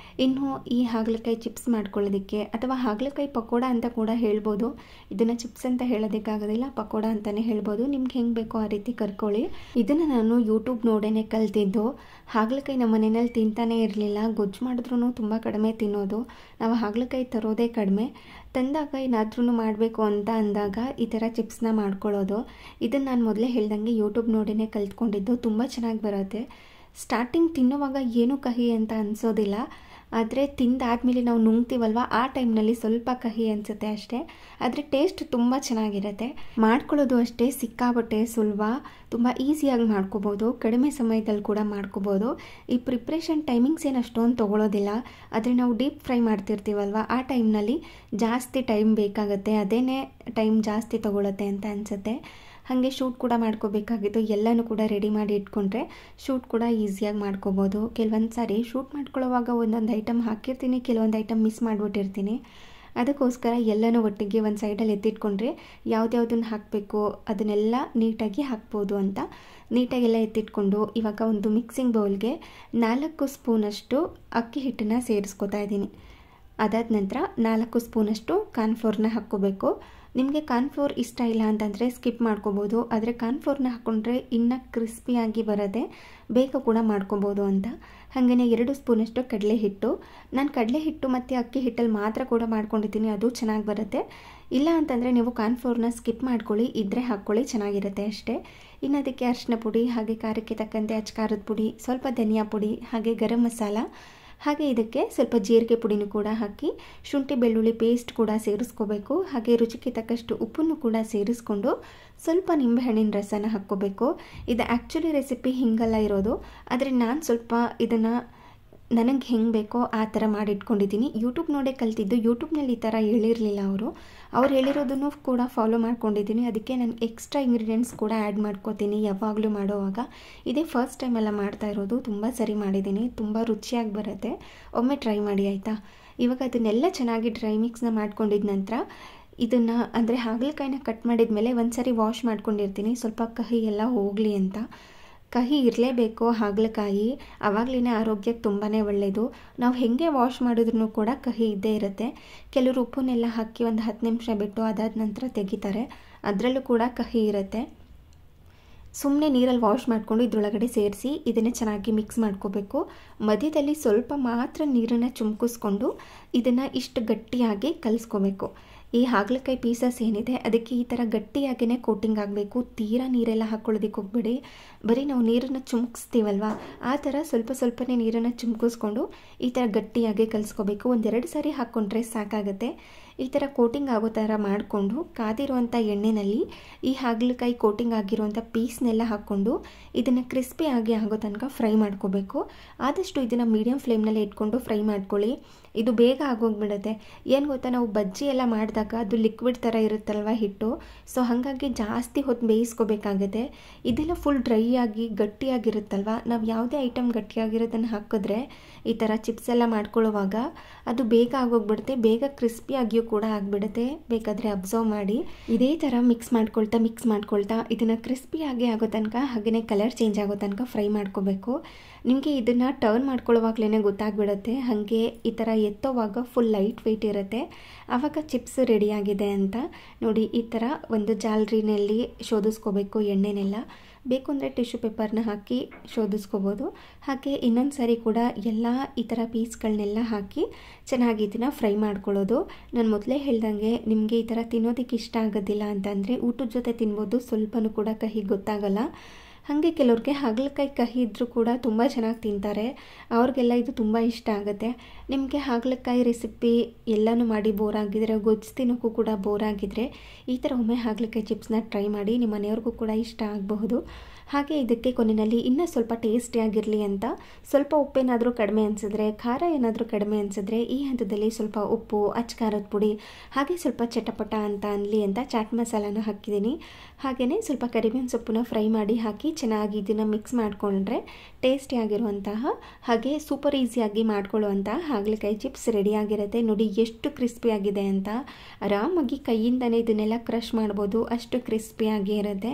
ಇನ್ನು ಈ ಹಾಗಲಕಾಯಿ ಚಿಪ್ಸ್ ಮಾಡ್ಕೊಳ್ಳೋದಕ್ಕೆ ಅಥವಾ ಹಾಗಲಕಾಯಿ ಪಕೋಡ ಅಂತ ಕೂಡ ಹೇಳ್ಬೋದು. ಇದನ್ನು ಚಿಪ್ಸ್ ಅಂತ ಹೇಳೋದಕ್ಕಾಗೋದಿಲ್ಲ, ಪಕೋಡ ಅಂತಲೇ ಹೇಳ್ಬೋದು. ನಿಮ್ಗೆ ಹೆಂಗೆ ಬೇಕೋ ಆ ರೀತಿ ಕರ್ಕೊಳ್ಳಿ. ಇದನ್ನು ನಾನು ಯೂಟ್ಯೂಬ್ ನೋಡೇ ಕಲ್ತಿದ್ದು. ಹಾಗಲಕಾಯಿ ನಮ್ಮ ಮನೆಯಲ್ಲಿ ತಿಂತಾನೇ ಇರಲಿಲ್ಲ, ಗೊಜ್ಜು ಮಾಡಿದ್ರೂ ತುಂಬ ಕಡಿಮೆ ತಿನ್ನೋದು. ನಾವು ಹಾಗಲಕಾಯಿ ತರೋದೇ ಕಡಿಮೆ. ತಂದಾಗ ಏನಾದ್ರೂ ಮಾಡಬೇಕು ಅಂತ ಅಂದಾಗ ಈ ಥರ ಚಿಪ್ಸ್ನ ಮಾಡ್ಕೊಳ್ಳೋದು. ಇದನ್ನು ನಾನು ಮೊದಲೇ ಹೇಳ್ದಂಗೆ ಯೂಟ್ಯೂಬ್ ನೋಡೇ ಕಲ್ತ್ಕೊಂಡಿದ್ದು. ತುಂಬ ಚೆನ್ನಾಗಿ ಬರುತ್ತೆ. ಸ್ಟಾರ್ಟಿಂಗ್ ತಿನ್ನುವಾಗ ಏನೂ ಕಹಿ ಅಂತ ಅನಿಸೋದಿಲ್ಲ, ಆದರೆ ತಿಂದಾದಮೇಲೆ ನಾವು ನುಂಗ್ತೀವಲ್ವ ಆ ಟೈಮ್ನಲ್ಲಿ ಸ್ವಲ್ಪ ಕಹಿ ಅನಿಸುತ್ತೆ ಅಷ್ಟೇ. ಆದರೆ ಟೇಸ್ಟ್ ತುಂಬ ಚೆನ್ನಾಗಿರುತ್ತೆ. ಮಾಡ್ಕೊಳ್ಳೋದು ಅಷ್ಟೇ ಸಿಕ್ಕಾಬಟ್ಟೆ ಸುಲಭ, ತುಂಬ ಈಸಿಯಾಗಿ ಮಾಡ್ಕೋಬೋದು, ಕಡಿಮೆ ಸಮಯದಲ್ಲಿ ಕೂಡ ಮಾಡ್ಕೋಬೋದು. ಈ ಪ್ರಿಪ್ರೇಷನ್ ಟೈಮಿಂಗ್ಸ್ ಏನು ಅಷ್ಟೊಂದು ತೊಗೊಳ್ಳೋದಿಲ್ಲ. ಆದರೆ ನಾವು ಡೀಪ್ ಫ್ರೈ ಮಾಡ್ತಿರ್ತೀವಲ್ವ ಆ ಟೈಮ್ನಲ್ಲಿ ಜಾಸ್ತಿ ಟೈಮ್ ಬೇಕಾಗುತ್ತೆ, ಅದೇನೇ ಟೈಮ್ ಜಾಸ್ತಿ ತೊಗೊಳುತ್ತೆ ಅಂತ ಅನಿಸುತ್ತೆ. ಹಾಗೆ ಶೂಟ್ ಕೂಡ ಮಾಡ್ಕೋಬೇಕಾಗಿತ್ತು. ಎಲ್ಲನೂ ಕೂಡ ರೆಡಿ ಮಾಡಿ ಇಟ್ಕೊಂಡ್ರೆ ಶೂಟ್ ಕೂಡ ಈಸಿಯಾಗಿ ಮಾಡ್ಕೋಬೋದು. ಕೆಲವೊಂದು ಸಾರಿ ಶೂಟ್ ಮಾಡ್ಕೊಳ್ಳೋವಾಗ ಒಂದೊಂದು ಐಟಮ್ ಹಾಕಿರ್ತೀನಿ, ಕೆಲವೊಂದು ಐಟಮ್ ಮಿಸ್ ಮಾಡಿಬಿಟ್ಟಿರ್ತೀನಿ. ಅದಕ್ಕೋಸ್ಕರ ಎಲ್ಲನೂ ಒಟ್ಟಿಗೆ ಒಂದು ಸೈಡಲ್ಲಿ ಎತ್ತಿಟ್ಕೊಂಡ್ರೆ ಯಾವುದ್ಯಾವುದನ್ನು ಹಾಕಬೇಕು ಅದನ್ನೆಲ್ಲ ನೀಟಾಗಿ ಹಾಕ್ಬೋದು ಅಂತ ನೀಟಾಗೆಲ್ಲ ಎತ್ತಿಟ್ಕೊಂಡು ಇವಾಗ ಒಂದು ಮಿಕ್ಸಿಂಗ್ ಬೌಲ್ಗೆ 4 ಸ್ಪೂನಷ್ಟು ಅಕ್ಕಿ ಹಿಟ್ಟನ್ನು ಸೇರಿಸ್ಕೊತಾ ಇದ್ದೀನಿ. ಅದಾದ ನಂತರ 4 ಸ್ಪೂನಷ್ಟು ಕಾರ್ನ್ಫ್ಲೋರ್ನ ಹಾಕ್ಕೋಬೇಕು. ನಿಮಗೆ ಕಾರ್ನ್ಫ್ಲೋರ್ ಇಷ್ಟ ಇಲ್ಲ ಅಂತಂದರೆ ಸ್ಕಿಪ್ ಮಾಡ್ಕೋಬೋದು. ಆದರೆ ಕಾರ್ನ್ಫ್ಲೋರ್ನ ಹಾಕ್ಕೊಂಡ್ರೆ ಇನ್ನೂ ಕ್ರಿಸ್ಪಿಯಾಗಿ ಬರುತ್ತೆ, ಬೇಗ ಕೂಡ ಮಾಡ್ಕೋಬೋದು ಅಂತ. ಹಾಗೆಯೇ 2 ಸ್ಪೂನಷ್ಟು ಕಡಲೆ ಹಿಟ್ಟು. ನಾನು ಕಡಲೆ ಹಿಟ್ಟು ಮತ್ತು ಅಕ್ಕಿ ಹಿಟ್ಟಲ್ಲಿ ಮಾತ್ರ ಕೂಡ ಮಾಡ್ಕೊಂಡಿದ್ದೀನಿ, ಅದು ಚೆನ್ನಾಗಿ ಬರುತ್ತೆ. ಇಲ್ಲ ಅಂತಂದರೆ ನೀವು ಕಾರ್ನ್ಫ್ಲೋರ್ನ ಸ್ಕಿಪ್ ಮಾಡ್ಕೊಳ್ಳಿ, ಇದ್ದರೆ ಹಾಕ್ಕೊಳ್ಳಿ, ಚೆನ್ನಾಗಿರುತ್ತೆ ಅಷ್ಟೇ. ಇನ್ನು ಅದಕ್ಕೆ ಅರಿಶಿನ ಪುಡಿ, ಹಾಗೆ ಖಾರಕ್ಕೆ ತಕ್ಕಂತೆ ಅಚ್ಕಾರದ ಪುಡಿ, ಸ್ವಲ್ಪ ಧನಿಯಾ ಪುಡಿ, ಹಾಗೆ ಗರಂ ಮಸಾಲ, ಹಾಗೆ ಇದಕ್ಕೆ ಸ್ವಲ್ಪ ಜೀರಿಗೆ ಪುಡಿನೂ ಕೂಡ ಹಾಕಿ ಶುಂಠಿ ಬೆಳ್ಳುಳ್ಳಿ ಪೇಸ್ಟ್ ಕೂಡ ಸೇರಿಸ್ಕೋಬೇಕು. ಹಾಗೆ ರುಚಿಗೆ ತಕ್ಕಷ್ಟು ಉಪ್ಪನ್ನು ಕೂಡ ಸೇರಿಸ್ಕೊಂಡು ಸ್ವಲ್ಪ ನಿಂಬೆಹಣ್ಣಿನ ರಸನ ಹಾಕ್ಕೋಬೇಕು. ಇದು ಆ್ಯಕ್ಚುಲಿ ರೆಸಿಪಿ ಹಿಂಗಲ್ಲ ಇರೋದು, ಆದರೆ ನಾನು ಸ್ವಲ್ಪ ಇದನ್ನು ನನಗೆ ಹೆಂಗೆ ಬೇಕೋ ಆ ಥರ ಮಾಡಿಟ್ಕೊಂಡಿದ್ದೀನಿ. ಯೂಟ್ಯೂಬ್ ನೋಡೇ ಕಲ್ತಿದ್ದು, ಯೂಟ್ಯೂಬ್ನಲ್ಲಿ ಈ ಥರ ಹೇಳಿರಲಿಲ್ಲ ಅವ್ರು ಹೇಳಿರೋದನ್ನು ಕೂಡ ಫಾಲೋ ಮಾಡ್ಕೊಂಡಿದ್ದೀನಿ. ಅದಕ್ಕೆ ನಾನು ಎಕ್ಸ್ಟ್ರಾ ಇಂಗ್ರೀಡಿಯೆಂಟ್ಸ್ ಕೂಡ ಆ್ಯಡ್ ಮಾಡ್ಕೋತೀನಿ ಯಾವಾಗಲೂ ಮಾಡೋವಾಗ. ಇದೇ ಫಸ್ಟ್ ಟೈಮೆಲ್ಲ ಮಾಡ್ತಾ ಇರೋದು, ತುಂಬ ಸರಿ ಮಾಡಿದ್ದೀನಿ, ತುಂಬ ರುಚಿಯಾಗಿ ಬರುತ್ತೆ. ಒಮ್ಮೆ ಟ್ರೈ ಮಾಡಿ ಆಯಿತಾ. ಇವಾಗ ಅದನ್ನೆಲ್ಲ ಚೆನ್ನಾಗಿ ಡ್ರೈ ಮಿಕ್ಸ್ನ ಮಾಡ್ಕೊಂಡಿದ್ದ ನಂತರ ಇದನ್ನು ಅಂದರೆ ಹಾಗಲಕಾಯಿನ ಕಟ್ ಮಾಡಿದ ಮೇಲೆ ಒಂದು ಸರಿ ವಾಶ್ ಮಾಡ್ಕೊಂಡಿರ್ತೀನಿ, ಸ್ವಲ್ಪ ಕಹಿ ಎಲ್ಲ ಹೋಗಲಿ ಅಂತ. ಕಹಿ ಇರಲೇಬೇಕು ಹಾಗಲಕಾಯಿ, ಆವಾಗಲೇ ಆರೋಗ್ಯಕ್ಕೆ ತುಂಬಾ ಒಳ್ಳೆಯದು. ನಾವು ಹೇಗೆ ವಾಶ್ ಮಾಡಿದ್ರೂ ಕೂಡ ಕಹಿ ಇದ್ದೇ ಇರುತ್ತೆ. ಕೆಲವರು ಉಪ್ಪನ್ನೆಲ್ಲ ಹಾಕಿ ಒಂದು 10 ನಿಮಿಷ ಬಿಟ್ಟು ಅದಾದ ನಂತರ ತೆಗಿತಾರೆ, ಅದರಲ್ಲೂ ಕೂಡ ಕಹಿ ಇರುತ್ತೆ. ಸುಮ್ಮನೆ ನೀರಲ್ಲಿ ವಾಶ್ ಮಾಡಿಕೊಂಡು ಇದರೊಳಗಡೆ ಸೇರಿಸಿ ಇದನ್ನು ಚೆನ್ನಾಗಿ ಮಿಕ್ಸ್ ಮಾಡ್ಕೋಬೇಕು. ಮಧ್ಯದಲ್ಲಿ ಸ್ವಲ್ಪ ಮಾತ್ರ ನೀರನ್ನು ಚುಮ್ಕಿಸ್ಕೊಂಡು ಇದನ್ನು ಇಷ್ಟು ಗಟ್ಟಿಯಾಗಿ ಕಲಿಸ್ಕೋಬೇಕು. ಈ ಹಾಗಲಕಾಯಿ ಪೀಸಸ್ ಏನಿದೆ ಅದಕ್ಕೆ ಈ ಥರ ಗಟ್ಟಿಯಾಗಿಯೇ ಕೋಟಿಂಗ್ ಆಗಬೇಕು. ತೀರಾ ನೀರೆಲ್ಲ ಹಾಕ್ಕೊಳ್ಳೋದಕ್ಕೆ ಹೋಗ್ಬೇಡಿ, ಬರೀ ನಾವು ನೀರನ್ನು ಚುಮ್ಕಿಸ್ತೀವಲ್ವ ಆ ಥರ ಸ್ವಲ್ಪ ಸ್ವಲ್ಪನೇ ನೀರನ್ನು ಚುಮ್ಕಿಸ್ಕೊಂಡು ಈ ಥರ ಗಟ್ಟಿಯಾಗಿ ಕಲಿಸ್ಕೋಬೇಕು. 1-2 ಸಾರಿ ಹಾಕ್ಕೊಂಡ್ರೆ ಸಾಕಾಗುತ್ತೆ. ಈ ಥರ ಕೋಟಿಂಗ್ ಆಗೋ ಥರ ಮಾಡಿಕೊಂಡು ಕಾದಿರುವಂಥ ಎಣ್ಣೆಯಲ್ಲಿ ಈ ಹಾಗಲಕಾಯಿ ಕೋಟಿಂಗ್ ಆಗಿರುವಂಥ ಪೀಸ್ನೆಲ್ಲ ಹಾಕ್ಕೊಂಡು ಇದನ್ನು ಕ್ರಿಸ್ಪಿಯಾಗಿ ಆಗೋ ತನಕ ಫ್ರೈ ಮಾಡ್ಕೋಬೇಕು. ಆದಷ್ಟು ಇದನ್ನು ಮೀಡಿಯಮ್ ಫ್ಲೇಮ್ನಲ್ಲಿ ಇಟ್ಕೊಂಡು ಫ್ರೈ ಮಾಡ್ಕೊಳ್ಳಿ, ಇದು ಬೇಗ ಆಗೋಗ್ಬಿಡುತ್ತೆ. ಏನು ಗೊತ್ತಾ, ನಾವು ಬಜ್ಜಿ ಎಲ್ಲ ಮಾಡಿದಾಗ ಅದು ಲಿಕ್ವಿಡ್ ಥರ ಇರುತ್ತಲ್ವ ಹಿಟ್ಟು, ಸೊ ಹಾಗಾಗಿ ಜಾಸ್ತಿ ಹೊತ್ತು ಬೇಯಿಸ್ಕೋಬೇಕಾಗುತ್ತೆ. ಇದೆಲ್ಲ ಫುಲ್ ಡ್ರೈ ಆಗಿ ಗಟ್ಟಿಯಾಗಿರುತ್ತಲ್ವ, ನಾವು ಯಾವುದೇ ಐಟಮ್ ಗಟ್ಟಿಯಾಗಿರೋದನ್ನು ಹಾಕಿದ್ರೆ ಈ ಥರ ಚಿಪ್ಸ್ ಎಲ್ಲ ಮಾಡ್ಕೊಳ್ಳೋವಾಗ ಅದು ಬೇಗ ಆಗೋಗ್ಬಿಡುತ್ತೆ, ಬೇಗ ಕ್ರಿಸ್ಪಿಯಾಗಿಯೂ ಕೂಡ ಆಗಿಬಿಡುತ್ತೆ. ಬೇಕಾದರೆ ಅಬ್ಸರ್ವ್ ಮಾಡಿ. ಇದೇ ಥರ ಮಿಕ್ಸ್ ಮಾಡ್ಕೊಳ್ತಾ ಇದನ್ನು ಕ್ರಿಸ್ಪಿಯಾಗಿ ಆಗೋ ತನಕ ಹಾಗೆಯೇ ಕಲರ್ ಚೇಂಜ್ ಆಗೋ ತನಕ ಫ್ರೈ ಮಾಡ್ಕೋಬೇಕು. ನಿಮಗೆ ಇದನ್ನು ಟರ್ನ್ ಮಾಡ್ಕೊಳ್ಳೋವಾಗಲೇ ಗೊತ್ತಾಗ್ಬಿಡುತ್ತೆ, ಹಾಗೆ ಈ ಥರ ಎತ್ತೋವಾಗ ಫುಲ್ ಲೈಟ್ ವೆಯ್ಟ್ ಇರುತ್ತೆ, ಆವಾಗ ಚಿಪ್ಸ್ ರೆಡಿಯಾಗಿದೆ ಅಂತ. ನೋಡಿ ಈ ಥರ ಒಂದು ಜಾಲರಿನಲ್ಲಿ ಶೋಧಿಸ್ಕೋಬೇಕು ಎಣ್ಣೆನೆಲ್ಲ. ಬೇಕು ಅಂದರೆ ಟಿಶ್ಯೂ ಪೇಪರ್ನ ಹಾಕಿ ಶೋಧಿಸ್ಕೋಬೋದು. ಹಾಗೆ ಇನ್ನೊಂದು ಸಾರಿ ಕೂಡ ಎಲ್ಲ ಈ ಥರ ಪೀಸ್ಗಳನ್ನೆಲ್ಲ ಹಾಕಿ ಚೆನ್ನಾಗಿ ಇದನ್ನು ಫ್ರೈ ಮಾಡ್ಕೊಳ್ಳೋದು. ನಾನು ಮೊದಲೇ ಹೇಳ್ದಂಗೆ ನಿಮಗೆ ಈ ಥರ ತಿನ್ನೋದಕ್ಕೆ ಇಷ್ಟ ಆಗೋದಿಲ್ಲ ಅಂತಂದರೆ ಊಟದ ಜೊತೆ ತಿನ್ಬೋದು, ಸ್ವಲ್ಪನೂ ಕೂಡ ಕಹಿ ಗೊತ್ತಾಗಲ್ಲ. ಹಾಗೆ ಕೆಲವ್ರಿಗೆ ಹಾಗಲಕಾಯಿ ಕಹಿ ಇದ್ದರೂ ಕೂಡ ತುಂಬ ಚೆನ್ನಾಗಿ ತಿಂತಾರೆ, ಅವ್ರಿಗೆಲ್ಲ ಇದು ತುಂಬ ಇಷ್ಟ ಆಗುತ್ತೆ. ನಿಮಗೆ ಹಾಗಲಕಾಯಿ ರೆಸಿಪಿ ಎಲ್ಲನೂ ಮಾಡಿ ಬೋರ್ ಆಗಿದ್ರೆ, ಗೊಜ್ಜು ತಿನ್ನೋಕ್ಕೂ ಕೂಡ ಬೋರ್ ಆಗಿದ್ರೆ ಈ ಥರ ಒಮ್ಮೆ ಹಾಗಲಕಾಯಿ ಚಿಪ್ಸ್ನ ಟ್ರೈ ಮಾಡಿ, ನಿಮ್ಮ ಮನೆಯವ್ರಿಗೂ ಕೂಡ ಇಷ್ಟ ಆಗಬಹುದು. ಹಾಗೆ ಇದಕ್ಕೆ ಕೊನೆಯಲ್ಲಿ ಇನ್ನೂ ಸ್ವಲ್ಪ ಟೇಸ್ಟಿಯಾಗಿರಲಿ ಅಂತ ಸ್ವಲ್ಪ ಉಪ್ಪೇನಾದರೂ ಕಡಿಮೆ ಅನಿಸಿದ್ರೆ, ಖಾರ ಏನಾದರೂ ಕಡಿಮೆ ಅನಿಸಿದ್ರೆ ಈ ಹಂತದಲ್ಲಿ ಸ್ವಲ್ಪ ಉಪ್ಪು, ಅಚ್ಕಾರದ ಪುಡಿ, ಹಾಗೆ ಸ್ವಲ್ಪ ಚಟಪಟ ಅಂತ ಅನ್ನಲಿ ಅಂತ ಚಾಟ್ ಮಸಾಲಾನ ಹಾಕಿದ್ದೀನಿ. ಹಾಗೆಯೇ ಸ್ವಲ್ಪ ಕರಿಬೇವಿನ ಸೊಪ್ಪನ್ನ ಫ್ರೈ ಮಾಡಿ ಹಾಕಿ ಚೆನ್ನಾಗಿ ಇದನ್ನು ಮಿಕ್ಸ್ ಮಾಡಿಕೊಂಡ್ರೆ ಟೇಸ್ಟಿಯಾಗಿರುವಂತಹ ಹಾಗೆ ಸೂಪರ್ ಈಸಿಯಾಗಿ ಮಾಡ್ಕೊಳ್ಳುವಂತಹ ಹಾಗಲಕಾಯಿ ಚಿಪ್ಸ್ ರೆಡಿಯಾಗಿರುತ್ತೆ. ನೋಡಿ ಎಷ್ಟು ಕ್ರಿಸ್ಪಿಯಾಗಿದೆ ಅಂತ. ಆರಾಮಾಗಿ ಕೈಯಿಂದನೇ ಇದನ್ನೆಲ್ಲ ಕ್ರಷ್ ಮಾಡ್ಬೋದು, ಅಷ್ಟು ಕ್ರಿಸ್ಪಿಯಾಗಿ ಇರುತ್ತೆ.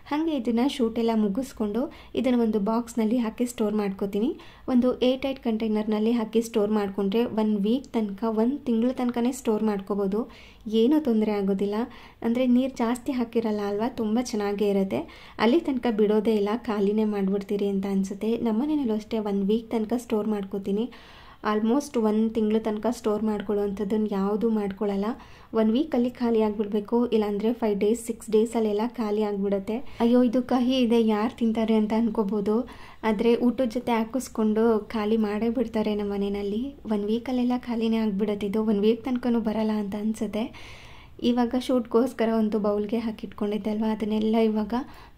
ಹಾಗೆ ಇದನ್ನು ಶೂಟೆಲ್ಲ ಮುಗಿಸ್ಕೊಂಡು ಇದನ್ನು ಒಂದು ಬಾಕ್ಸ್ನಲ್ಲಿ ಹಾಕಿ ಸ್ಟೋರ್ ಮಾಡ್ಕೋತೀನಿ. ಒಂದು 8 ಕಂಟೈನರ್ನಲ್ಲಿ ಹಾಕಿ ಸ್ಟೋರ್ ಮಾಡಿಕೊಂಡ್ರೆ 1 ವೀಕ್ ತನಕ, 1 ತಿಂಗಳ ತನಕನೇ ಸ್ಟೋರ್ ಮಾಡ್ಕೋಬೋದು, ಏನೂ ತೊಂದರೆ ಆಗೋದಿಲ್ಲ. ಅಂದರೆ ನೀರು ಜಾಸ್ತಿ ಹಾಕಿರಲ್ಲ ಅಲ್ವಾ, ತುಂಬ ಚೆನ್ನಾಗೇ ಇರುತ್ತೆ. ಅಲ್ಲಿ ತನಕ ಬಿಡೋದೇ ಇಲ್ಲ, ಖಾಲಿನೇ ಮಾಡಿಬಿಡ್ತೀರಿ ಅಂತ ಅನಿಸುತ್ತೆ. ನಮ್ಮನೇನಲ್ಲೂ ಅಷ್ಟೇ 1 ವೀಕ್ ತನಕ ಸ್ಟೋರ್ ಮಾಡ್ಕೋತೀನಿ. ಆಲ್ಮೋಸ್ಟ್ 1 ತಿಂಗಳು ತನಕ ಸ್ಟೋರ್ ಮಾಡ್ಕೊಳ್ಳೋವಂಥದ್ದನ್ನು ಯಾವುದೂ ಮಾಡ್ಕೊಳ್ಳಲ್ಲ. 1 ವೀಕಲ್ಲಿ ಖಾಲಿ ಆಗಿಬಿಡ್ಬೇಕು, ಇಲ್ಲಾಂದರೆ 5 ಡೇಸ್ 6 ಡೇಸಲ್ಲೆಲ್ಲ ಖಾಲಿ ಆಗಿಬಿಡುತ್ತೆ. ಅಯ್ಯೋ ಇದು ಕಹಿ ಇದೆ ಯಾರು ತಿಂತಾರೆ ಅಂತ ಅನ್ಕೋಬೋದು, ಆದರೆ ಊಟದ ಜೊತೆ ಹಾಕಿಸ್ಕೊಂಡು ಖಾಲಿ ಮಾಡೇ ಬಿಡ್ತಾರೆ ನಮ್ಮ ಮನೆಯಲ್ಲಿ. 1 ವೀಕಲ್ಲೆಲ್ಲ ಖಾಲಿನೇ ಆಗಿಬಿಡುತ್ತೆ. ಇದು 1 ವೀಕ್ ತನಕನೂ ಬರಲ್ಲ ಅಂತ ಅನಿಸುತ್ತೆ. ಇವಾಗ ಶೂಟ್ಗೋಸ್ಕರ ಒಂದು ಬೌಲ್ಗೆ ಹಾಕಿಟ್ಕೊಂಡಿದ್ದೆ ಅಲ್ವಾ, ಅದನ್ನೆಲ್ಲ ಇವಾಗ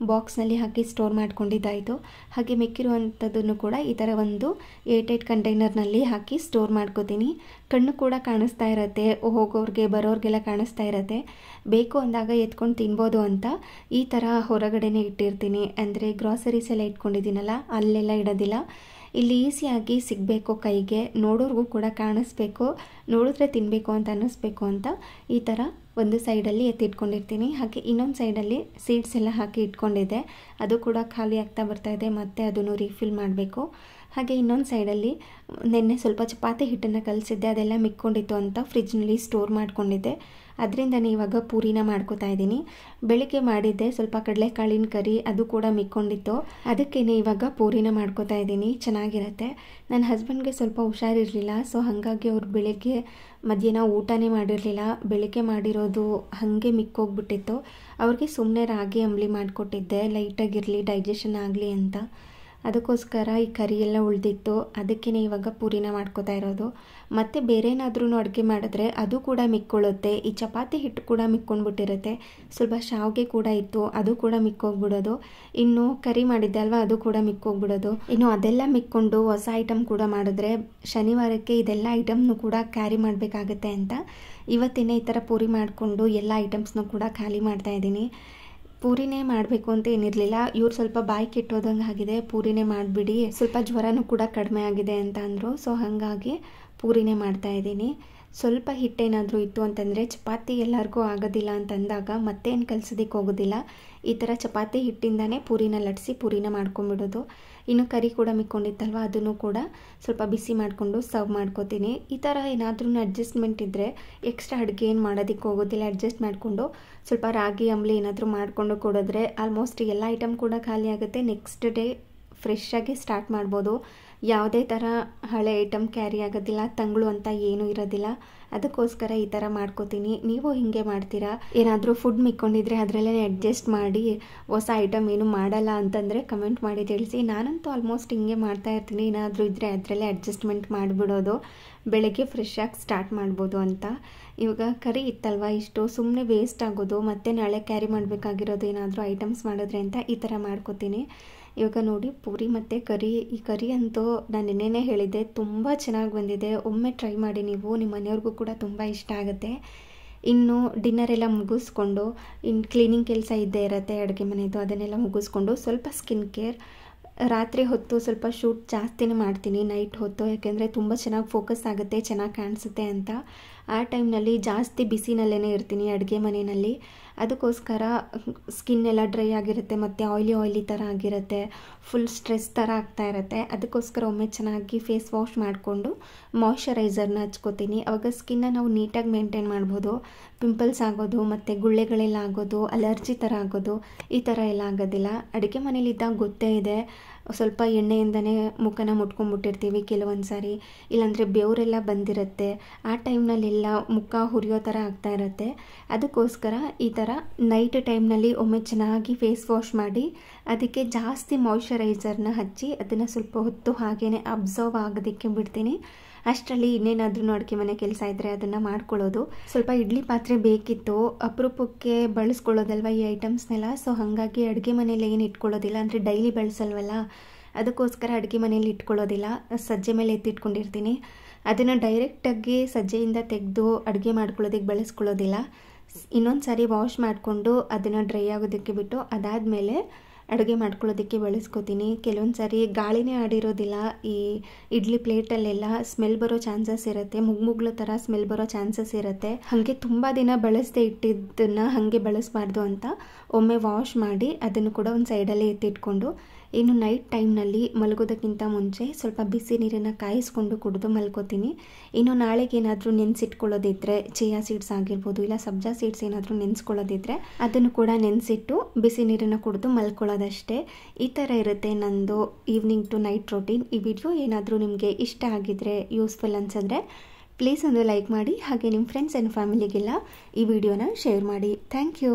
ಬಾಕ್ಸ್ನಲ್ಲಿ ಹಾಕಿ ಸ್ಟೋರ್ ಮಾಡ್ಕೊಂಡಿದ್ದಾಯಿತು. ಹಾಗೆ ಮಿಕ್ಕಿರುವಂಥದ್ದನ್ನು ಕೂಡ ಈ ಥರ ಒಂದು 8 ಕಂಟೈನರ್ನಲ್ಲಿ ಹಾಕಿ ಸ್ಟೋರ್ ಮಾಡ್ಕೋತೀನಿ. ಕಣ್ಣು ಕೂಡ ಕಾಣಿಸ್ತಾ ಇರುತ್ತೆ, ಹೋಗೋರಿಗೆ ಬರೋರಿಗೆಲ್ಲ ಕಾಣಿಸ್ತಾ ಇರುತ್ತೆ. ಬೇಕು ಅಂದಾಗ ಎತ್ಕೊಂಡು ತಿನ್ಬೋದು ಅಂತ ಈ ಥರ ಹೊರಗಡೆನೇ ಇಟ್ಟಿರ್ತೀನಿ. ಅಂದರೆ ಗ್ರಾಸರೀಸ್ ಎಲ್ಲ ಇಟ್ಕೊಂಡಿದ್ದೀನಲ್ಲ ಅಲ್ಲೆಲ್ಲ ಇಡೋದಿಲ್ಲ. ಇಲ್ಲಿ ಈಸಿಯಾಗಿ ಸಿಗಬೇಕು, ಕೈಗೆ ನೋಡೋರ್ಗೂ ಕೂಡ ಕಾಣಿಸ್ಬೇಕು, ನೋಡಿದ್ರೆ ತಿನ್ನಬೇಕು ಅಂತ ಅನ್ನಿಸ್ಬೇಕು ಅಂತ ಈ ಥರ ಒಂದು ಸೈಡಲ್ಲಿ ಎತ್ತಿಟ್ಕೊಂಡಿರ್ತೀನಿ. ಹಾಗೆ ಇನ್ನೊಂದು ಸೈಡಲ್ಲಿ ಸೀಡ್ಸ್ ಎಲ್ಲ ಹಾಕಿ ಇಟ್ಕೊಂಡಿದ್ದೆ, ಅದು ಕೂಡ ಖಾಲಿ ಆಗ್ತಾ ಬರ್ತಾಯಿದೆ, ಮತ್ತು ಅದನ್ನು ರೀಫಿಲ್ ಮಾಡಬೇಕು. ಹಾಗೆ ಇನ್ನೊಂದು ಸೈಡಲ್ಲಿ ನೆನ್ನೆ ಸ್ವಲ್ಪ ಚಪಾತಿ ಹಿಟ್ಟನ್ನು ಕಲಿಸಿದ್ದೆ, ಅದೆಲ್ಲ ಮಿಕ್ಕೊಂಡಿತ್ತು ಅಂತ ಫ್ರಿಜ್ನಲ್ಲಿ ಸ್ಟೋರ್ ಮಾಡ್ಕೊಂಡಿದ್ದೆ. ಅದರಿಂದನೇ ಇವಾಗ ಪೂರಿನ ಮಾಡ್ಕೋತಾ ಇದ್ದೀನಿ. ಬೆಳಿಗ್ಗೆ ಮಾಡಿದ್ದೆ ಸ್ವಲ್ಪ ಕಡಲೆಕಾಳಿನ ಕರಿ, ಅದು ಕೂಡ ಮಿಕ್ಕೊಂಡಿತ್ತು, ಅದಕ್ಕೇನೆ ಇವಾಗ ಪೂರಿನ ಮಾಡ್ಕೋತಾ ಇದ್ದೀನಿ. ಚೆನ್ನಾಗಿರುತ್ತೆ. ನನ್ನ ಹಸ್ಬೆಂಡ್ಗೆ ಸ್ವಲ್ಪ ಹುಷಾರಿರಲಿಲ್ಲ, ಸೊ ಹಾಗಾಗಿ ಅವ್ರು ಬೆಳಿಗ್ಗೆ ಮಧ್ಯಾಹ್ನ ಊಟನೇ ಮಾಡಿರಲಿಲ್ಲ. ಬೆಳಿಗ್ಗೆ ಮಾಡಿರೋದು ಹಾಗೆ ಮಿಕ್ಕೋಗ್ಬಿಟ್ಟಿತ್ತು. ಅವ್ರಿಗೆ ಸುಮ್ಮನೆ ರಾಗಿ ಅಂಬಲಿ ಮಾಡಿಕೊಟ್ಟಿದ್ದೆ, ಲೈಟಾಗಿರಲಿ ಡೈಜೆಷನ್ ಆಗಲಿ ಅಂತ. ಅದಕ್ಕೋಸ್ಕರ ಈ ಕರಿ ಎಲ್ಲ ಉಳಿದಿತ್ತು, ಅದಕ್ಕೇ ಇವಾಗ ಪೂರಿನ ಮಾಡ್ಕೋತಾ ಇರೋದು. ಮತ್ತು ಬೇರೆ ಏನಾದ್ರೂ ಅಡುಗೆ ಮಾಡಿದ್ರೆ ಅದು ಕೂಡ ಮಿಕ್ಕೊಳ್ಳುತ್ತೆ. ಈ ಚಪಾತಿ ಹಿಟ್ಟು ಕೂಡ ಮಿಕ್ಕೊಂಡ್ಬಿಟ್ಟಿರುತ್ತೆ. ಸ್ವಲ್ಪ ಶಾವಿಗೆ ಕೂಡ ಇತ್ತು, ಅದು ಕೂಡ ಮಿಕ್ಕೋಗ್ಬಿಡೋದು. ಇನ್ನು ಕರಿ ಮಾಡಿದ್ದೆ ಅಲ್ವಾ, ಅದು ಕೂಡ ಮಿಕ್ಕೋಗ್ಬಿಡೋದು. ಇನ್ನು ಅದೆಲ್ಲ ಮಿಕ್ಕೊಂಡು ಹೊಸ ಐಟಮ್ ಕೂಡ ಮಾಡಿದ್ರೆ ಶನಿವಾರಕ್ಕೆ ಇದೆಲ್ಲ ಐಟಮ್ನು ಕೂಡ ಕ್ಯಾರಿ ಮಾಡಬೇಕಾಗತ್ತೆ ಅಂತ ಇವತ್ತಿನೇ ಈ ಥರ ಪೂರಿ ಮಾಡಿಕೊಂಡು ಎಲ್ಲ ಐಟಮ್ಸ್ನೂ ಕೂಡ ಖಾಲಿ ಮಾಡ್ತಾಯಿದ್ದೀನಿ. ಪೂರಿನೇ ಮಾಡಬೇಕು ಅಂತ ಏನಿರಲಿಲ್ಲ, ಇವ್ರು ಸ್ವಲ್ಪ ಬಾಯಿ ಕೆಟ್ಟೋದಂಗೆ ಆಗಿದೆ, ಪೂರಿನೇ ಮಾಡಿಬಿಡಿ, ಸ್ವಲ್ಪ ಜ್ವರನೂ ಕೂಡ ಕಡಿಮೆ ಆಗಿದೆ ಅಂತ ಅಂದರು. ಸೊ ಹಾಗಾಗಿ ಪೂರಿನೇ ಮಾಡ್ತಾಯಿದ್ದೀನಿ. ಸ್ವಲ್ಪ ಹಿಟ್ಟೇನಾದರೂ ಇತ್ತು ಅಂತಂದರೆ ಚಪಾತಿ ಎಲ್ಲರಿಗೂ ಆಗೋದಿಲ್ಲ ಅಂತಂದಾಗ ಮತ್ತೇನು ಕಲ್ಸೋದಕ್ಕೆ ಹೋಗೋದಿಲ್ಲ. ಈ ಥರ ಚಪಾತಿ ಹಿಟ್ಟಿಂದನೇ ಪೂರಿನ ಲಟ್ಸಿ ಪೂರಿನ ಮಾಡ್ಕೊಂಬಿಡೋದು. ಇನ್ನು ಕರಿ ಕೂಡ ಮಿಕ್ಕೊಂಡಿತ್ತಲ್ವ, ಅದನ್ನು ಕೂಡ ಸ್ವಲ್ಪ ಬಿಸಿ ಮಾಡಿಕೊಂಡು ಸರ್ವ್ ಮಾಡ್ಕೋತೀನಿ. ಈ ಥರ ಏನಾದ್ರೂ ಅಡ್ಜಸ್ಟ್ಮೆಂಟ್ ಇದ್ದರೆ ಎಕ್ಸ್ಟ್ರಾ ಅಡುಗೆ ಏನು ಮಾಡೋದಕ್ಕೆ ಹೋಗೋದಿಲ್ಲ. ಅಡ್ಜಸ್ಟ್ ಮಾಡಿಕೊಂಡು ಸ್ವಲ್ಪ ರಾಗಿ ಅಂಬಲಿ ಏನಾದರೂ ಮಾಡಿಕೊಂಡು ಕೊಡಿದ್ರೆ ಆಲ್ಮೋಸ್ಟ್ ಎಲ್ಲ ಐಟಮ್ ಕೂಡ ಖಾಲಿ ಆಗುತ್ತೆ. ನೆಕ್ಸ್ಟ್ ಡೇ ಫ್ರೆಶ್ಶಾಗಿ ಸ್ಟಾರ್ಟ್ ಮಾಡ್ಬೋದು. ಯಾವುದೇ ಥರ ಹಳೆ ಐಟಮ್ ಕ್ಯಾರಿ ಆಗೋದಿಲ್ಲ, ತಂಗಳು ಅಂತ ಏನೂ ಇರೋದಿಲ್ಲ. ಅದಕ್ಕೋಸ್ಕರ ಈ ಥರ ಮಾಡ್ಕೋತೀನಿ. ನೀವು ಹೀಗೆ ಮಾಡ್ತೀರಾ? ಏನಾದರೂ ಫುಡ್ ಮಿಕ್ಕೊಂಡಿದ್ರೆ ಅದರಲ್ಲೇ ಅಡ್ಜಸ್ಟ್ ಮಾಡಿ ಹೊಸ ಐಟಮ್ ಏನು ಮಾಡಲ್ಲ ಅಂತಂದರೆ ಕಮೆಂಟ್ ಮಾಡಿ ತಿಳಿಸಿ. ನಾನಂತೂ ಆಲ್ಮೋಸ್ಟ್ ಹಿಂಗೆ ಮಾಡ್ತಾಯಿರ್ತೀನಿ. ಏನಾದರೂ ಇದ್ದರೆ ಅದರಲ್ಲೇ ಅಡ್ಜಸ್ಟ್ಮೆಂಟ್ ಮಾಡಿಬಿಡೋದು, ಬೆಳಗ್ಗೆ ಫ್ರೆಶ್ಶಾಗಿ ಸ್ಟಾರ್ಟ್ ಮಾಡ್ಬೋದು ಅಂತ. ಇವಾಗ ಕರಿ ಇತ್ತಲ್ವ, ಇಷ್ಟು ಸುಮ್ಮನೆ ವೇಸ್ಟ್ ಆಗೋದು, ಮತ್ತು ನಾಳೆ ಕ್ಯಾರಿ ಮಾಡಬೇಕಾಗಿರೋದು ಏನಾದರೂ ಐಟಮ್ಸ್ ಮಾಡಿದ್ರೆ ಅಂತ ಈ ಥರ ಮಾಡ್ಕೋತೀನಿ. ಇವಾಗ ನೋಡಿ ಪೂರಿ ಮತ್ತು ಕರಿ, ಈ ಕರಿ ಅಂತೂ ನಾನು ನೆನ್ನೆನೇ ಹೇಳಿದ್ದೆ, ತುಂಬ ಚೆನ್ನಾಗಿ ಬಂದಿದೆ. ಒಮ್ಮೆ ಟ್ರೈ ಮಾಡಿ ನೀವು, ನಿಮ್ಮ ಮನೆಯವ್ರಿಗೂ ಕೂಡ ತುಂಬ ಇಷ್ಟ ಆಗುತ್ತೆ. ಇನ್ನು ಡಿನ್ನರ್ ಎಲ್ಲ ಮುಗಿಸ್ಕೊಂಡು ಇನ್ನು ಕ್ಲೀನಿಂಗ್ ಕೆಲಸ ಇದ್ದೇ ಇರುತ್ತೆ, ಅಡುಗೆ ಮನೆಯದು ಅದನ್ನೆಲ್ಲ ಮುಗಿಸ್ಕೊಂಡು ಸ್ವಲ್ಪ ಸ್ಕಿನ್ ಕೇರ್. ರಾತ್ರಿ ಹೊತ್ತು ಸ್ವಲ್ಪ ಶೂಟ್ ಜಾಸ್ತಿನೇ ಮಾಡ್ತೀನಿ, ನೈಟ್ ಹೊತ್ತು, ಯಾಕೆಂದರೆ ತುಂಬ ಚೆನ್ನಾಗಿ ಫೋಕಸ್ ಆಗುತ್ತೆ, ಚೆನ್ನಾಗಿ ಕಾಣಿಸುತ್ತೆ ಅಂತ. ಆ ಟೈಮ್ನಲ್ಲಿ ಜಾಸ್ತಿ ಬಿಸಿನಲ್ಲೇ ಇರ್ತೀನಿ ಅಡುಗೆ ಮನೆಯಲ್ಲಿ. ಅದಕ್ಕೋಸ್ಕರ ಸ್ಕಿನ್ ಎಲ್ಲ ಡ್ರೈ ಆಗಿರುತ್ತೆ, ಮತ್ತು ಆಯ್ಲಿ ಥರ ಆಗಿರುತ್ತೆ, ಫುಲ್ ಸ್ಟ್ರೆಸ್ ಥರ ಆಗ್ತಾ ಇರುತ್ತೆ. ಅದಕ್ಕೋಸ್ಕರ ಒಮ್ಮೆ ಚೆನ್ನಾಗಿ ಫೇಸ್ ವಾಶ್ ಮಾಡಿಕೊಂಡು ಮಾಯ್ಶ್ಚರೈಸರ್ನ ಹಚ್ಕೋತೀನಿ. ಆವಾಗ ಸ್ಕಿನ್ನ ನಾವು ನೀಟಾಗಿ ಮೇಂಟೈನ್ ಮಾಡ್ಬೋದು. ಪಿಂಪಲ್ಸ್ ಆಗೋದು ಮತ್ತು ಗುಳ್ಳೆಗಳೆಲ್ಲ ಆಗೋದು, ಅಲರ್ಜಿ ಥರ ಆಗೋದು, ಈ ಥರ ಎಲ್ಲ ಆಗೋದಿಲ್ಲ. ಅಡುಗೆ ಮನೇಲಿದ್ದಾಗ ಗೊತ್ತೇ ಇದೆ, ಸ್ವಲ್ಪ ಎಣ್ಣೆಯಿಂದನೇ ಮುಖನ ಮುಟ್ಕೊಂಡ್ಬಿಟ್ಟಿರ್ತೀವಿ ಕೆಲವೊಂದು ಸಾರಿ, ಇಲ್ಲಾಂದರೆ ಬೆವರೆಲ್ಲ ಬಂದಿರುತ್ತೆ. ಆ ಟೈಮ್ನಲ್ಲೆಲ್ಲ ಮುಖ ಹುರಿಯೋ ಥರ ಆಗ್ತಾ ಇರುತ್ತೆ. ಅದಕ್ಕೋಸ್ಕರ ಈ ಥರ ನೈಟ್ ಟೈಮ್ನಲ್ಲಿ ಒಮ್ಮೆ ಚೆನ್ನಾಗಿ ಫೇಸ್ ವಾಶ್ ಮಾಡಿ ಅದಕ್ಕೆ ಜಾಸ್ತಿ ಮಾಯ್ಶ್ಚರೈಸರ್ನ ಹಚ್ಚಿ ಅದನ್ನು ಸ್ವಲ್ಪ ಹೊತ್ತು ಹಾಗೇ ಅಬ್ಸರ್ವ್ ಆಗೋದಕ್ಕೆ ಬಿಡ್ತೀನಿ. ಅಷ್ಟರಲ್ಲಿ ಇನ್ನೇನಾದ್ರೂ ಅಡುಗೆ ಮನೆ ಕೆಲಸ ಇದ್ದರೆ ಅದನ್ನು ಮಾಡ್ಕೊಳ್ಳೋದು. ಸ್ವಲ್ಪ ಇಡ್ಲಿ ಪಾತ್ರೆ ಬೇಕಿತ್ತು, ಅಪರೂಪಕ್ಕೆ ಬಳಸ್ಕೊಳ್ಳೋದಲ್ವ ಈ ಐಟಮ್ಸ್ನೆಲ್ಲ. ಸೊ ಹಾಗಾಗಿ ಅಡುಗೆ ಮನೇಲಿ ಏನು ಇಟ್ಕೊಳ್ಳೋದಿಲ್ಲ, ಅಂದರೆ ಡೈಲಿ ಬಳಸಲ್ವಲ್ಲ, ಅದಕ್ಕೋಸ್ಕರ ಅಡುಗೆ ಮನೇಲಿ ಇಟ್ಕೊಳ್ಳೋದಿಲ್ಲ. ಸಜ್ಜೆ ಮೇಲೆ ಎತ್ತಿಟ್ಕೊಂಡಿರ್ತೀನಿ. ಅದನ್ನು ಡೈರೆಕ್ಟಾಗಿ ಸಜ್ಜೆಯಿಂದ ತೆಗೆದು ಅಡುಗೆ ಮಾಡ್ಕೊಳ್ಳೋದಕ್ಕೆ ಬಳಸ್ಕೊಳ್ಳೋದಿಲ್ಲ. ಇನ್ನೊಂದು ಸಾರಿ ವಾಶ್ ಮಾಡಿಕೊಂಡು ಅದನ್ನು ಡ್ರೈ ಆಗೋದಕ್ಕೆ ಬಿಟ್ಟು ಅದಾದಮೇಲೆ ಅಡುಗೆ ಮಾಡ್ಕೊಳ್ಳೋದಕ್ಕೆ ಬಳಸ್ಕೋತೀನಿ. ಕೆಲವೊಂದು ಸಾರಿ ಗಾಳಿನೇ ಆಡಿರೋದಿಲ್ಲ, ಈ ಇಡ್ಲಿ ಪ್ಲೇಟಲ್ಲೆಲ್ಲ ಸ್ಮೆಲ್ ಬರೋ ಚಾನ್ಸಸ್ ಇರುತ್ತೆ, ಮುಗ್มุಗ್ಲು ಥರ ಸ್ಮೆಲ್ ಬರೋ ಚಾನ್ಸಸ್ ಇರುತ್ತೆ. ಹಾಗೆ ತುಂಬ ದಿನ ಬಳಸದೆ ಇಟ್ಟಿದ್ದನ್ನು ಹಾಗೆ ಬಳಸಬಾರ್ದು ಅಂತ ಒಮ್ಮೆ ವಾಶ್ ಮಾಡಿ ಅದನ್ನು ಕೂಡ ಒಂದು ಸೈಡಲ್ಲಿ ಎತ್ತಿಟ್ಕೊಂಡು ಇನ್ನು ನೈಟ್ ಟೈಮ್ನಲ್ಲಿ ಮಲಗೋದಕ್ಕಿಂತ ಮುಂಚೆ ಸ್ವಲ್ಪ ಬಿಸಿ ನೀರನ್ನು ಕಾಯಿಸ್ಕೊಂಡು ಕುಡಿದು ಮಲ್ಕೋತೀನಿ. ಇನ್ನು ನಾಳೆಗೆ ಏನಾದರೂ ನೆನೆಸಿಟ್ಕೊಳ್ಳೋದಿದ್ದರೆ ಚಿಯಾ ಸೀಡ್ಸ್ ಆಗಿರ್ಬೋದು, ಇಲ್ಲ ಸಬ್ಜಾ ಸೀಡ್ಸ್ ಏನಾದರೂ ನೆನೆಸ್ಕೊಳ್ಳೋದಿದ್ದರೆ ಅದನ್ನು ಕೂಡ ನೆನೆಸಿಟ್ಟು ಬಿಸಿ ನೀರನ್ನು ಕುಡಿದು ಮಲ್ಕೊಳ್ಳೋದಷ್ಟೇ. ಈ ಥರ ಇರುತ್ತೆ ನಂದು ಈವ್ನಿಂಗ್ ಟು ನೈಟ್ ರೂಟೀನ್. ಈ ವಿಡಿಯೋ ಏನಾದರೂ ನಿಮಗೆ ಇಷ್ಟ ಆಗಿದ್ದರೆ, ಯೂಸ್ಫುಲ್ ಅನಿಸಿದ್ರೆ ಪ್ಲೀಸ್ ಒಂದು ಲೈಕ್ ಮಾಡಿ, ಹಾಗೆ ನಿಮ್ಮ ಫ್ರೆಂಡ್ಸ್ ಆ್ಯಂಡ್ ಫ್ಯಾಮಿಲಿಗೆಲ್ಲ ಈ ವಿಡಿಯೋನ ಶೇರ್ ಮಾಡಿ. Thank you.